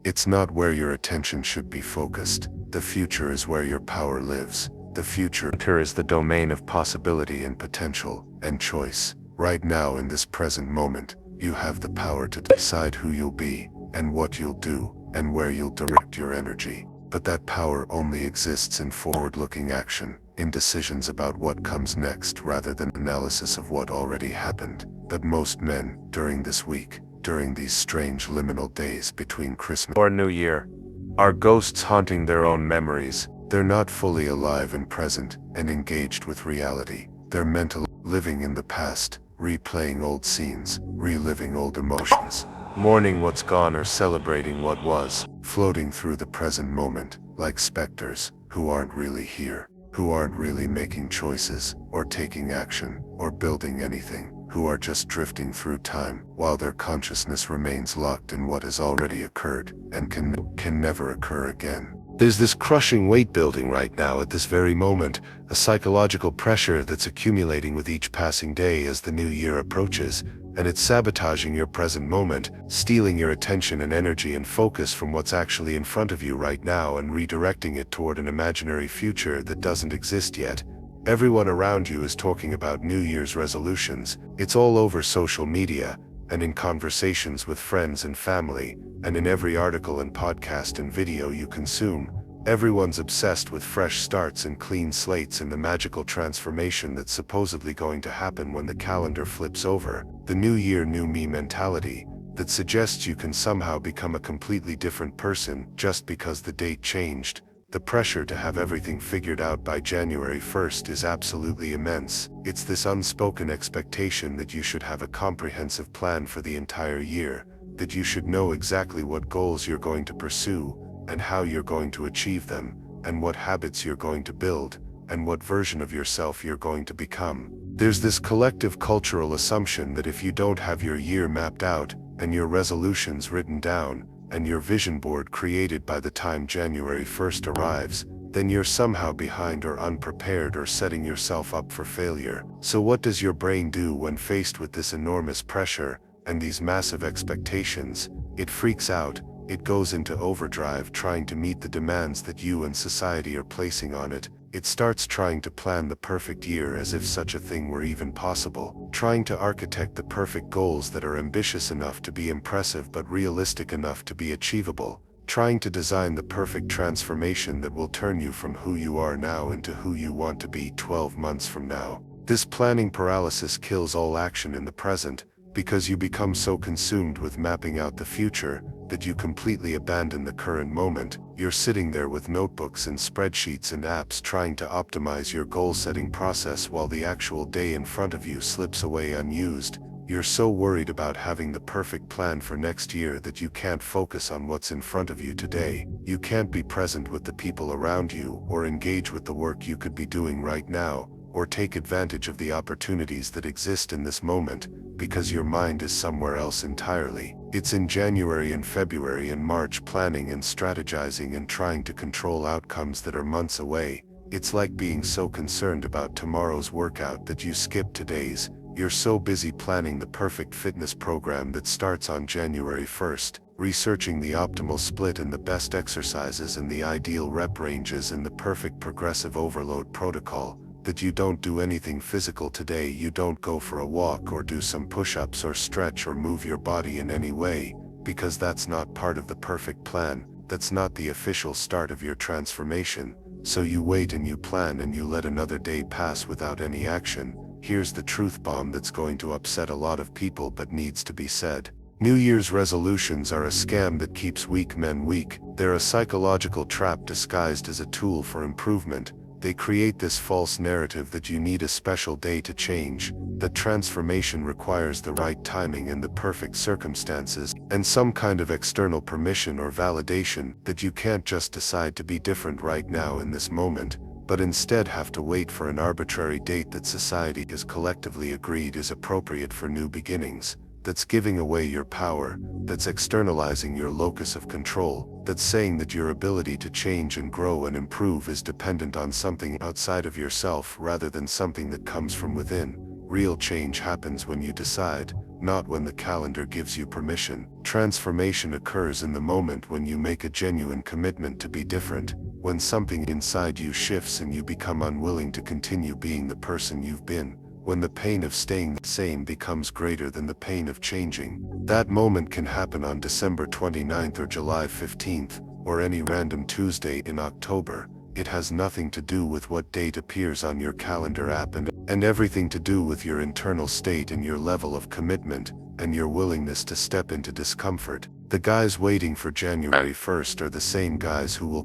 S1: It's not where your attention should be focused. The future is where your power lives. The future is the domain of possibility and potential and choice. Right now, in this present moment, you have the power to decide who you'll be and what you'll do and where you'll direct your energy. But that power only exists in forward-looking action, in decisions about what comes next rather than analysis of what already happened. But most men, during this week, during these strange liminal days between Christmas or New Year, are ghosts haunting their own memories. They're not fully alive and present and engaged with reality. They're mentally living in the past, replaying old scenes, reliving old emotions, mourning what's gone or celebrating what was, floating through the present moment, like specters who aren't really here, who aren't really making choices, or taking action, or building anything, who are just drifting through time, while their consciousness remains locked in what has already occurred, and can never occur again. There's this crushing weight building right now at this very moment, a psychological pressure that's accumulating with each passing day as the new year approaches, and it's sabotaging your present moment, stealing your attention and energy and focus from what's actually in front of you right now and redirecting it toward an imaginary future that doesn't exist yet. Everyone around you is talking about New Year's resolutions. It's all over social media, and in conversations with friends and family, and in every article and podcast and video you consume. Everyone's obsessed with fresh starts and clean slates and the magical transformation that's supposedly going to happen when the calendar flips over. The New Year, New Me mentality that suggests you can somehow become a completely different person just because the date changed. The pressure to have everything figured out by January 1st is absolutely immense. It's this unspoken expectation that you should have a comprehensive plan for the entire year, that you should know exactly what goals you're going to pursue, and how you're going to achieve them, and what habits you're going to build, and what version of yourself you're going to become. There's this collective cultural assumption that if you don't have your year mapped out, and your resolutions written down, and your vision board created by the time January 1st arrives, then you're somehow behind or unprepared or setting yourself up for failure. So what does your brain do when faced with this enormous pressure and these massive expectations? It freaks out. It goes into overdrive trying to meet the demands that you and society are placing on it. It starts trying to plan the perfect year as if such a thing were even possible, trying to architect the perfect goals that are ambitious enough to be impressive but realistic enough to be achievable, trying to design the perfect transformation that will turn you from who you are now into who you want to be 12 months from now. This planning paralysis kills all action in the present, because you become so consumed with mapping out the future that you completely abandon the current moment. You're sitting there with notebooks and spreadsheets and apps trying to optimize your goal-setting process while the actual day in front of you slips away unused. You're so worried about having the perfect plan for next year that you can't focus on what's in front of you today. You can't be present with the people around you, or engage with the work you could be doing right now, or take advantage of the opportunities that exist in this moment, because your mind is somewhere else entirely. It's in January and February and March planning and strategizing and trying to control outcomes that are months away. It's like being so concerned about tomorrow's workout that you skip today's. You're so busy planning the perfect fitness program that starts on January 1st, researching the optimal split and the best exercises and the ideal rep ranges and the perfect progressive overload protocol, that you don't do anything physical today, you don't go for a walk or do some push-ups or stretch or move your body in any way, because that's not part of the perfect plan, that's not the official start of your transformation. So you wait and you plan and you let another day pass without any action. Here's the truth bomb that's going to upset a lot of people but needs to be said. New Year's resolutions are a scam that keeps weak men weak. They're a psychological trap disguised as a tool for improvement. They create this false narrative that you need a special day to change, that transformation requires the right timing and the perfect circumstances, and some kind of external permission or validation, that you can't just decide to be different right now in this moment, but instead have to wait for an arbitrary date that society has collectively agreed is appropriate for new beginnings. That's giving away your power, that's externalizing your locus of control, that's saying that your ability to change and grow and improve is dependent on something outside of yourself rather than something that comes from within. Real change happens when you decide, not when the calendar gives you permission. Transformation occurs in the moment when you make a genuine commitment to be different, when something inside you shifts and you become unwilling to continue being the person you've been. When the pain of staying the same becomes greater than the pain of changing. That moment can happen on December 29th or July 15th, or any random Tuesday in October. It has nothing to do with what date appears on your calendar app and everything to do with your internal state and your level of commitment, and your willingness to step into discomfort. The guys waiting for January 1st are the same guys who will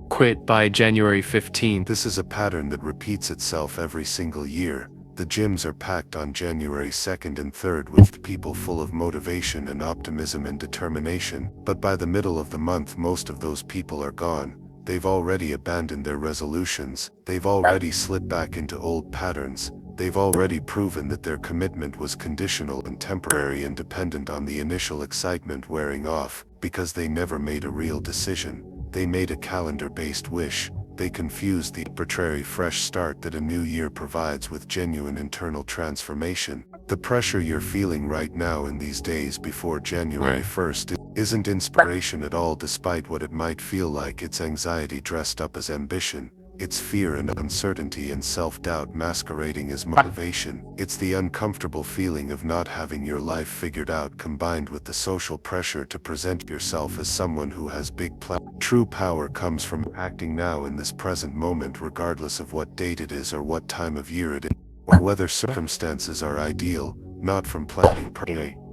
S3: quit by January 15th.
S1: This is a pattern that repeats itself every single year. The gyms are packed on January 2nd and 3rd with people full of motivation and optimism and determination, but by the middle of the month most of those people are gone. They've already abandoned their resolutions, they've already slid back into old patterns, they've already proven that their commitment was conditional and temporary and dependent on the initial excitement wearing off, because they never made a real decision. They made a calendar-based wish. They confused the arbitrary fresh start that a new year provides with genuine internal transformation. The pressure you're feeling right now in these days before January 1st isn't inspiration at all, despite what it might feel like. It's anxiety dressed up as ambition. It's fear and uncertainty and self-doubt masquerading as motivation. It's the uncomfortable feeling of not having your life figured out combined with the social pressure to present yourself as someone who has big plans. True power comes from acting now in this present moment, regardless of what date it is or what time of year it is, or whether circumstances are ideal, not from planning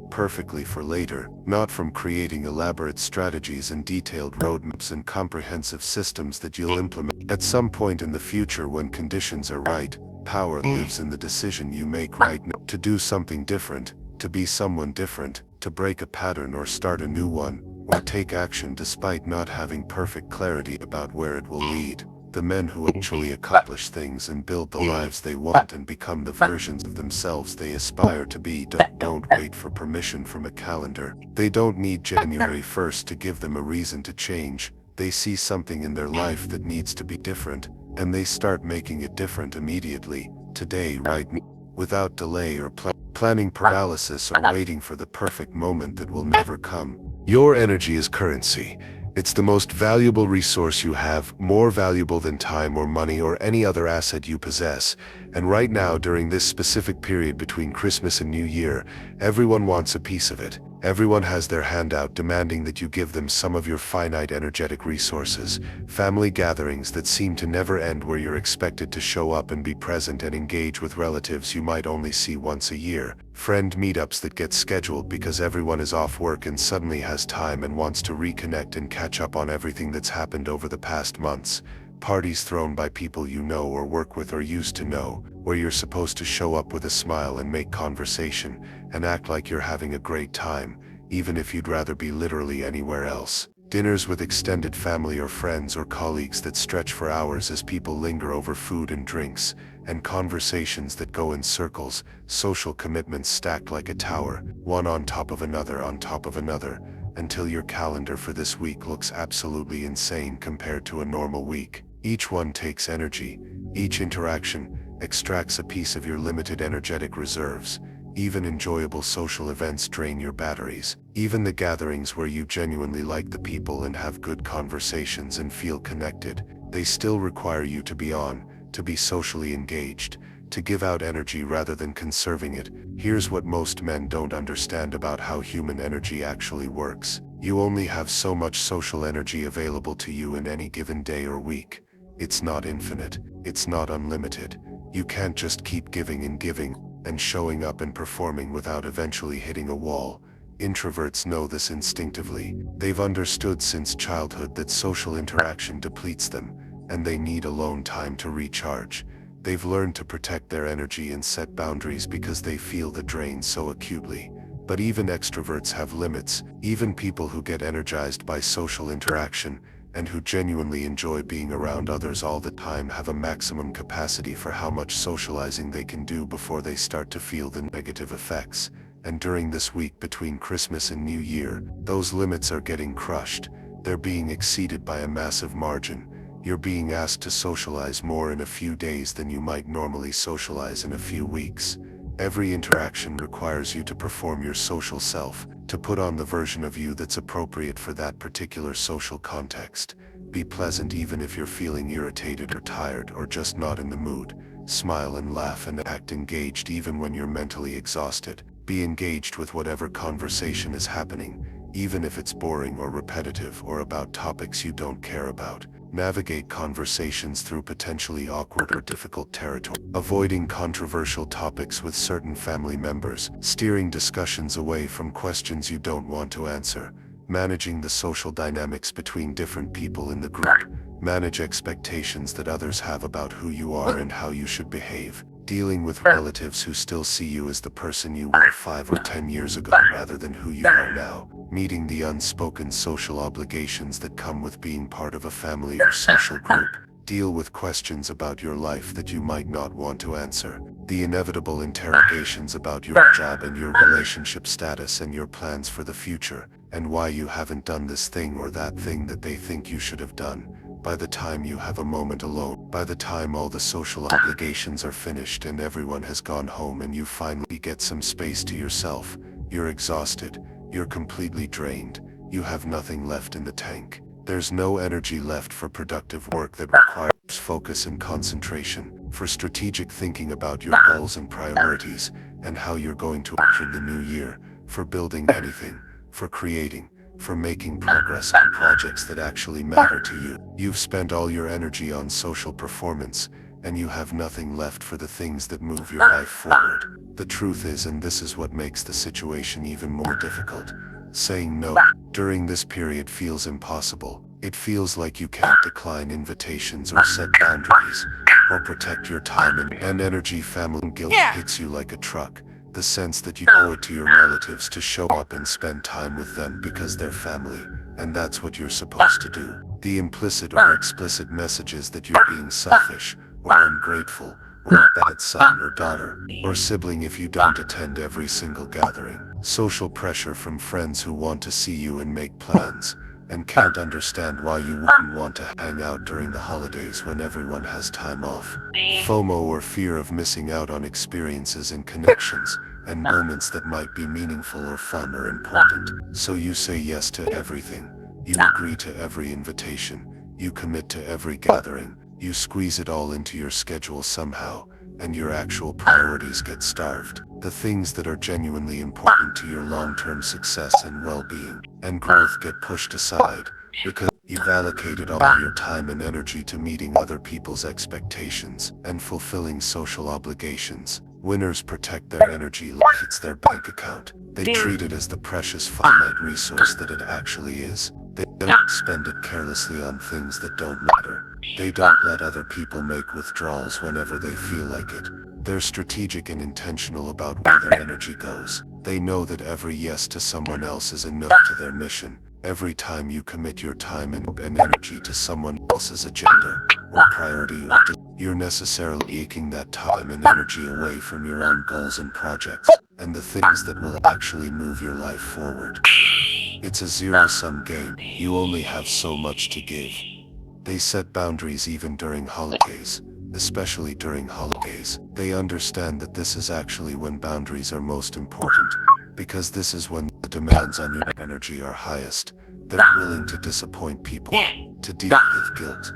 S1: perfectly for later, not from creating elaborate strategies and detailed roadmaps and comprehensive systems that you'll implement at some point in the future when conditions are right. Power lives in the decision you make right now to do something different, to be someone different, to break a pattern or start a new one, or take action despite not having perfect clarity about where it will lead. The men who actually accomplish things and build the lives they want and become the versions of themselves they aspire to be don't wait for permission from a calendar. They don't need January 1st to give them a reason to change. They see something in their life that needs to be different, and they start making it different immediately, today, right now, without delay or planning paralysis or waiting for the perfect moment that will never come. Your energy is currency. It's the most valuable resource you have, more valuable than time or money or any other asset you possess. And right now, during this specific period between Christmas and New Year, everyone wants a piece of it. Everyone has their hand out demanding that you give them some of your finite energetic resources. Family gatherings that seem to never end where you're expected to show up and be present and engage with relatives you might only see once a year. Friend meetups that get scheduled because everyone is off work and suddenly has time and wants to reconnect and catch up on everything that's happened over the past months. Parties thrown by people you know or work with or used to know, where you're supposed to show up with a smile and make conversation and act like you're having a great time, even if you'd rather be literally anywhere else. Dinners with extended family or friends or colleagues that stretch for hours as people linger over food and drinks, and conversations that go in circles, social commitments stacked like a tower, one on top of another, until your calendar for this week looks absolutely insane compared to a normal week. Each one takes energy. Each interaction extracts a piece of your limited energetic reserves. Even enjoyable social events drain your batteries. Even the gatherings where you genuinely like the people and have good conversations and feel connected, they still require you to be on, to be socially engaged, to give out energy rather than conserving it. Here's what most men don't understand about how human energy actually works. You only have so much social energy available to you in any given day or week. It's not infinite. It's not unlimited. You can't just keep giving and showing up and performing without eventually hitting a wall. Introverts know this instinctively. They've understood since childhood that social interaction depletes them, and they need alone time to recharge. They've learned to protect their energy and set boundaries because they feel the drain so acutely. But even extroverts have limits. Even people who get energized by social interaction and who genuinely enjoy being around others all the time have a maximum capacity for how much socializing they can do before they start to feel the negative effects. And during this week between Christmas and New Year, those limits are getting crushed. They're being exceeded by a massive margin. You're being asked to socialize more in a few days than you might normally socialize in a few weeks. Every interaction requires you to perform your social self, to put on the version of you that's appropriate for that particular social context. Be pleasant even if you're feeling irritated or tired or just not in the mood. Smile and laugh and act engaged even when you're mentally exhausted. Be engaged with whatever conversation is happening, even if it's boring or repetitive or about topics you don't care about. Navigate conversations through potentially awkward or difficult territory, avoiding controversial topics with certain family members, steering discussions away from questions you don't want to answer, managing the social dynamics between different people in the group, manage expectations that others have about who you are and how you should behave, dealing with relatives who still see you as the person you were 5 or 10 years ago rather than who you are now, meeting the unspoken social obligations that come with being part of a family or social group, deal with questions about your life that you might not want to answer, the inevitable interrogations about your job and your relationship status and your plans for the future, and why you haven't done this thing or that thing that they think you should have done. By the time you have a moment alone, by the time all the social obligations are finished and everyone has gone home and you finally get some space to yourself, you're exhausted, you're completely drained, you have nothing left in the tank. There's no energy left for productive work that requires focus and concentration, for strategic thinking about your goals and priorities, and how you're going to enter the new year, for building anything, for creating, for making progress on projects that actually matter to you. You've spent all your energy on social performance, and you have nothing left for the things that move your life forward. The truth is, and this is what makes the situation even more difficult, saying no during this period feels impossible. It feels like you can't decline invitations or set boundaries, or protect your time and energy. Family guilt hits you like a truck. The sense that you owe it to your relatives to show up and spend time with them because they're family, and that's what you're supposed to do. The implicit or explicit messages that you're being selfish, or ungrateful, or a bad son or daughter, or sibling if you don't attend every single gathering. Social pressure from friends who want to see you and make plans, and can't understand why you wouldn't want to hang out during the holidays when everyone has time off. FOMO, or fear of missing out on experiences and connections, and moments that might be meaningful or fun or important. So you say yes to everything. You agree to every invitation. You commit to every gathering. You squeeze it all into your schedule somehow, and your actual priorities get starved. The things that are genuinely important to your long-term success and well-being and growth get pushed aside because you've allocated all your time and energy to meeting other people's expectations and fulfilling social obligations. Winners protect their energy like it's their bank account. They treat it as the precious finite resource that it actually is. They don't spend it carelessly on things that don't matter. They don't let other people make withdrawals whenever they feel like it. They're strategic and intentional about where their energy goes. They know that every yes to someone else is a no to their mission. Every time you commit your time and energy to someone else's agenda or priority, you're necessarily taking that time and energy away from your own goals and projects, and the things that will actually move your life forward. It's a zero-sum game. You only have so much to give. They set boundaries even during holidays, especially during holidays. They understand that this is actually when boundaries are most important, because this is when the demands on your energy are highest. They're willing to disappoint people, to deal with guilt,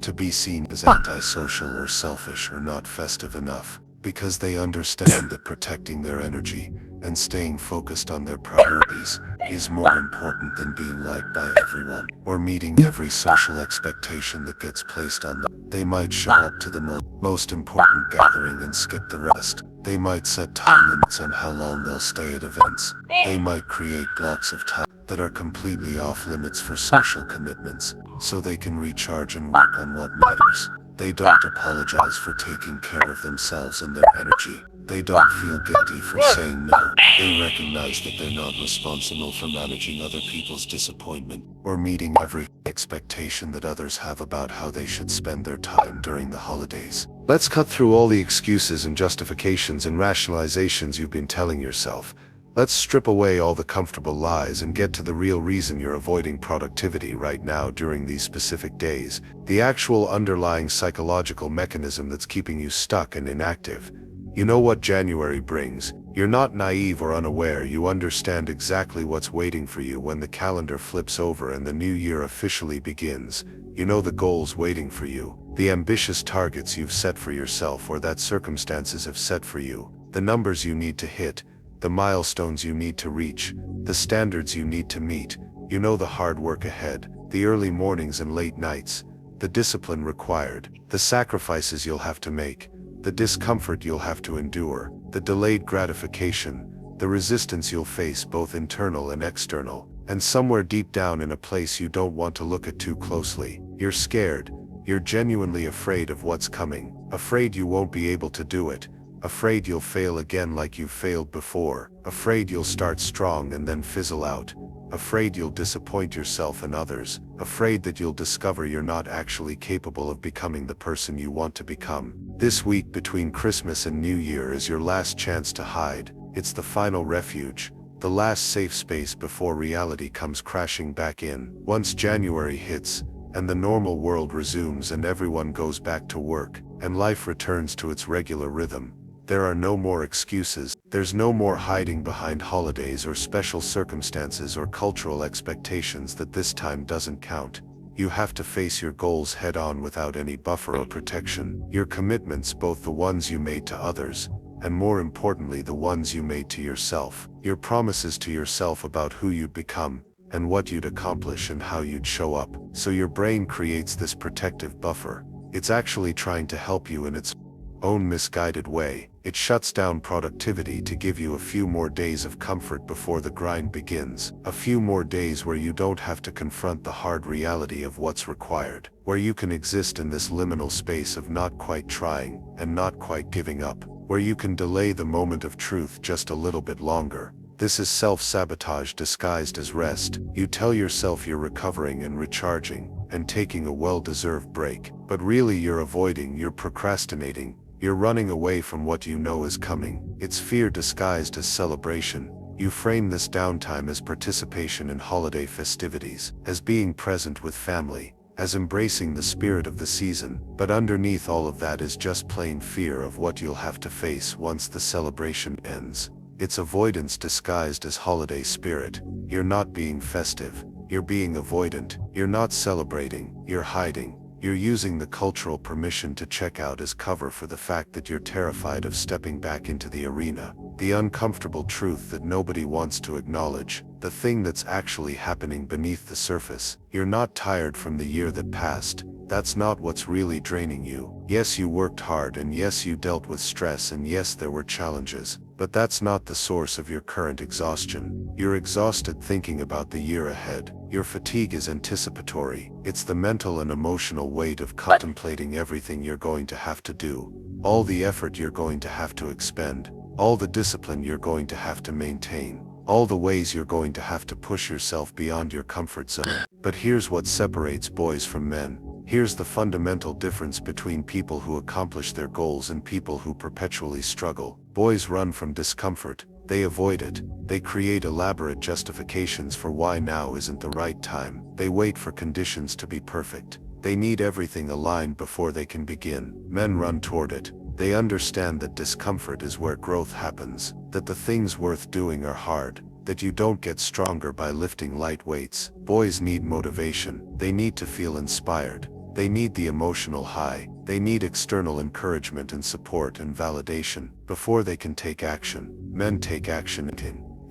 S1: to be seen as antisocial or selfish or not festive enough, because they understand that protecting their energy and staying focused on their priorities is more important than being liked by everyone or meeting every social expectation that gets placed on them. They might show up to the most important gathering and skip the rest. They might set time limits on how long they'll stay at events. They might create blocks of time that are completely off limits for social commitments, so they can recharge and work on what matters. They don't apologize for taking care of themselves and their energy. They don't feel guilty for saying no. They recognize that they're not responsible for managing other people's disappointment or meeting every expectation that others have about how they should spend their time during the holidays. Let's cut through all the excuses and justifications and rationalizations you've been telling yourself. Let's strip away all the comfortable lies and get to the real reason you're avoiding productivity right now during these specific days, the actual underlying psychological mechanism that's keeping you stuck and inactive. You know what January brings. You're not naive or unaware. You understand exactly what's waiting for you when the calendar flips over and the new year officially begins. You know the goals waiting for you, the ambitious targets you've set for yourself or that circumstances have set for you, the numbers you need to hit, the milestones you need to reach, the standards you need to meet. You know the hard work ahead, the early mornings and late nights, the discipline required, the sacrifices you'll have to make, the discomfort you'll have to endure, the delayed gratification, the resistance you'll face both internal and external, and somewhere deep down in a place you don't want to look at too closely, you're scared. You're genuinely afraid of what's coming, afraid you won't be able to do it, afraid you'll fail again like you've failed before, afraid you'll start strong and then fizzle out, afraid you'll disappoint yourself and others, afraid that you'll discover you're not actually capable of becoming the person you want to become. This week between Christmas and New Year is your last chance to hide. It's the final refuge, the last safe space before reality comes crashing back in. Once January hits, and the normal world resumes and everyone goes back to work, and life returns to its regular rhythm, there are no more excuses. There's no more hiding behind holidays or special circumstances or cultural expectations that this time doesn't count. You have to face your goals head on without any buffer or protection. Your commitments, both the ones you made to others, and more importantly the ones you made to yourself. Your promises to yourself about who you'd become, and what you'd accomplish and how you'd show up. So your brain creates this protective buffer. It's actually trying to help you in its own misguided way. It shuts down productivity to give you a few more days of comfort before the grind begins. A few more days where you don't have to confront the hard reality of what's required. Where you can exist in this liminal space of not quite trying and not quite giving up. Where you can delay the moment of truth just a little bit longer. This is self-sabotage disguised as rest. You tell yourself you're recovering and recharging and taking a well-deserved break, but really you're avoiding, you're procrastinating, you're running away from what you know is coming. It's fear disguised as celebration. You frame this downtime as participation in holiday festivities, as being present with family, as embracing the spirit of the season, but underneath all of that is just plain fear of what you'll have to face once the celebration ends. It's avoidance disguised as holiday spirit. You're not being festive, you're being avoidant. You're not celebrating, you're hiding. You're using the cultural permission to check out as cover for the fact that you're terrified of stepping back into the arena. The uncomfortable truth that nobody wants to acknowledge, the thing that's actually happening beneath the surface. You're not tired from the year that passed. That's not what's really draining you. Yes, you worked hard, and yes, you dealt with stress, and yes, there were challenges. But that's not the source of your current exhaustion. You're exhausted thinking about the year ahead. Your fatigue is anticipatory. It's the mental and emotional weight of contemplating everything you're going to have to do, all the effort you're going to have to expend, all the discipline you're going to have to maintain, all the ways you're going to have to push yourself beyond your comfort zone. But here's what separates boys from men. Here's the fundamental difference between people who accomplish their goals and people who perpetually struggle. Boys run from discomfort. They avoid it. They create elaborate justifications for why now isn't the right time. They wait for conditions to be perfect. They need everything aligned before they can begin. Men run toward it. They understand that discomfort is where growth happens, that the things worth doing are hard, that you don't get stronger by lifting light weights. Boys need motivation. They need to feel inspired. They need the emotional high. They need external encouragement and support and validation before they can take action. Men take action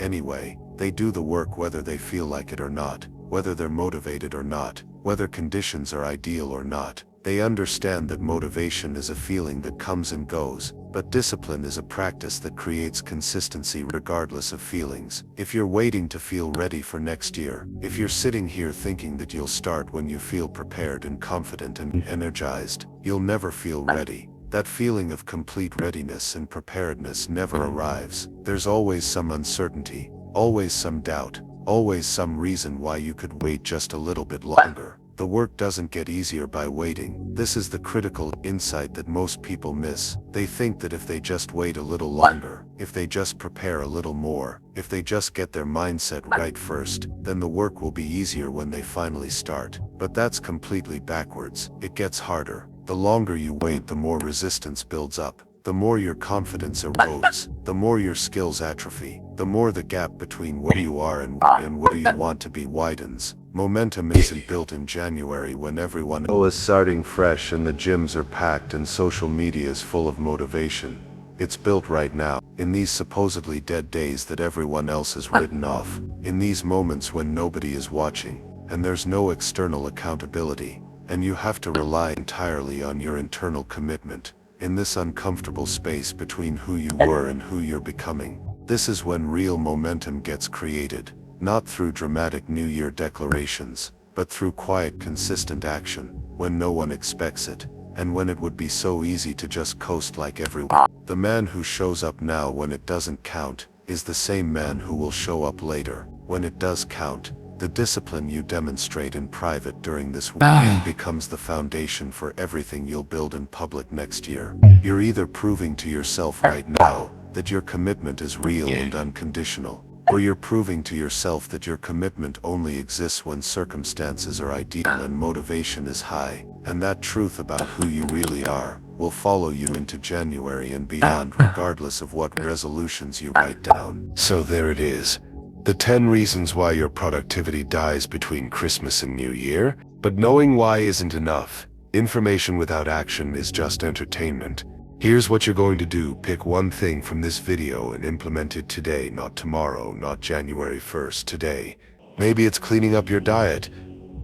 S1: anyway. They do the work whether they feel like it or not, whether they're motivated or not, whether conditions are ideal or not. They understand that motivation is a feeling that comes and goes, but discipline is a practice that creates consistency regardless of feelings. If you're waiting to feel ready for next year, if you're sitting here thinking that you'll start when you feel prepared and confident and energized, you'll never feel ready. That feeling of complete readiness and preparedness never arrives. There's always some uncertainty, always some doubt, always some reason why you could wait just a little bit longer. The work doesn't get easier by waiting. This is the critical insight that most people miss. They think that if they just wait a little longer, if they just prepare a little more, if they just get their mindset right first, then the work will be easier when they finally start. But that's completely backwards. It gets harder. The longer you wait, the more resistance builds up. The more your confidence erodes, the more your skills atrophy, the more the gap between where you are and where you want to be widens. Momentum isn't built in January when everyone is starting fresh and the gyms are packed and social media is full of motivation. It's built right now, in these supposedly dead days that everyone else has written off, in these moments when nobody is watching, and there's no external accountability, and you have to rely entirely on your internal commitment. In this uncomfortable space between who you were and who you're becoming, this is when real momentum gets created, not through dramatic New Year declarations, but through quiet, consistent action, when no one expects it, and when it would be so easy to just coast like everyone. The man who shows up now when it doesn't count, is the same man who will show up later, when it does count. The discipline you demonstrate in private during this week becomes the foundation for everything you'll build in public next year. You're either proving to yourself right now that your commitment is real and unconditional, or you're proving to yourself that your commitment only exists when circumstances are ideal and motivation is high. And that truth about who you really are will follow you into January and beyond, regardless of what resolutions you write down. So there it is. The 10 reasons why your productivity dies between Christmas and New Year. But knowing why isn't enough. Information without action is just entertainment. Here's what you're going to do. Pick one thing from this video and implement it today, not tomorrow, not January 1st, today. Maybe it's cleaning up your diet.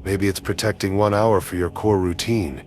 S1: Maybe it's protecting 1 hour for your core routine.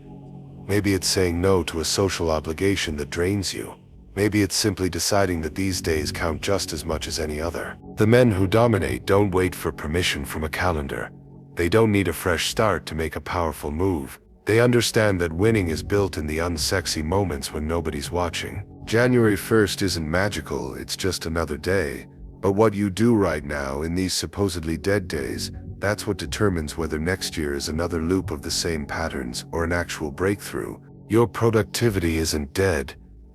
S1: Maybe it's saying no to a social obligation that drains you. Maybe it's simply deciding that these days count just as much as any other. The men who dominate don't wait for permission from a calendar. They don't need a fresh start to make a powerful move. They understand that winning is built in the unsexy moments when nobody's watching. January 1st isn't magical, it's just another day. But what you do right now in these supposedly dead days, that's what determines whether next year is another loop of the same patterns or an actual breakthrough. Your productivity isn't dead.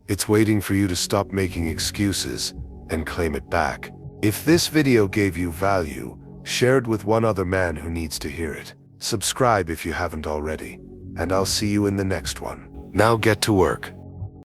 S1: It's waiting for you to stop making excuses and claim it back. If this video gave you value, share it with one other man who needs to hear it. Subscribe if you haven't already, and I'll see you in the next one. Now get to work.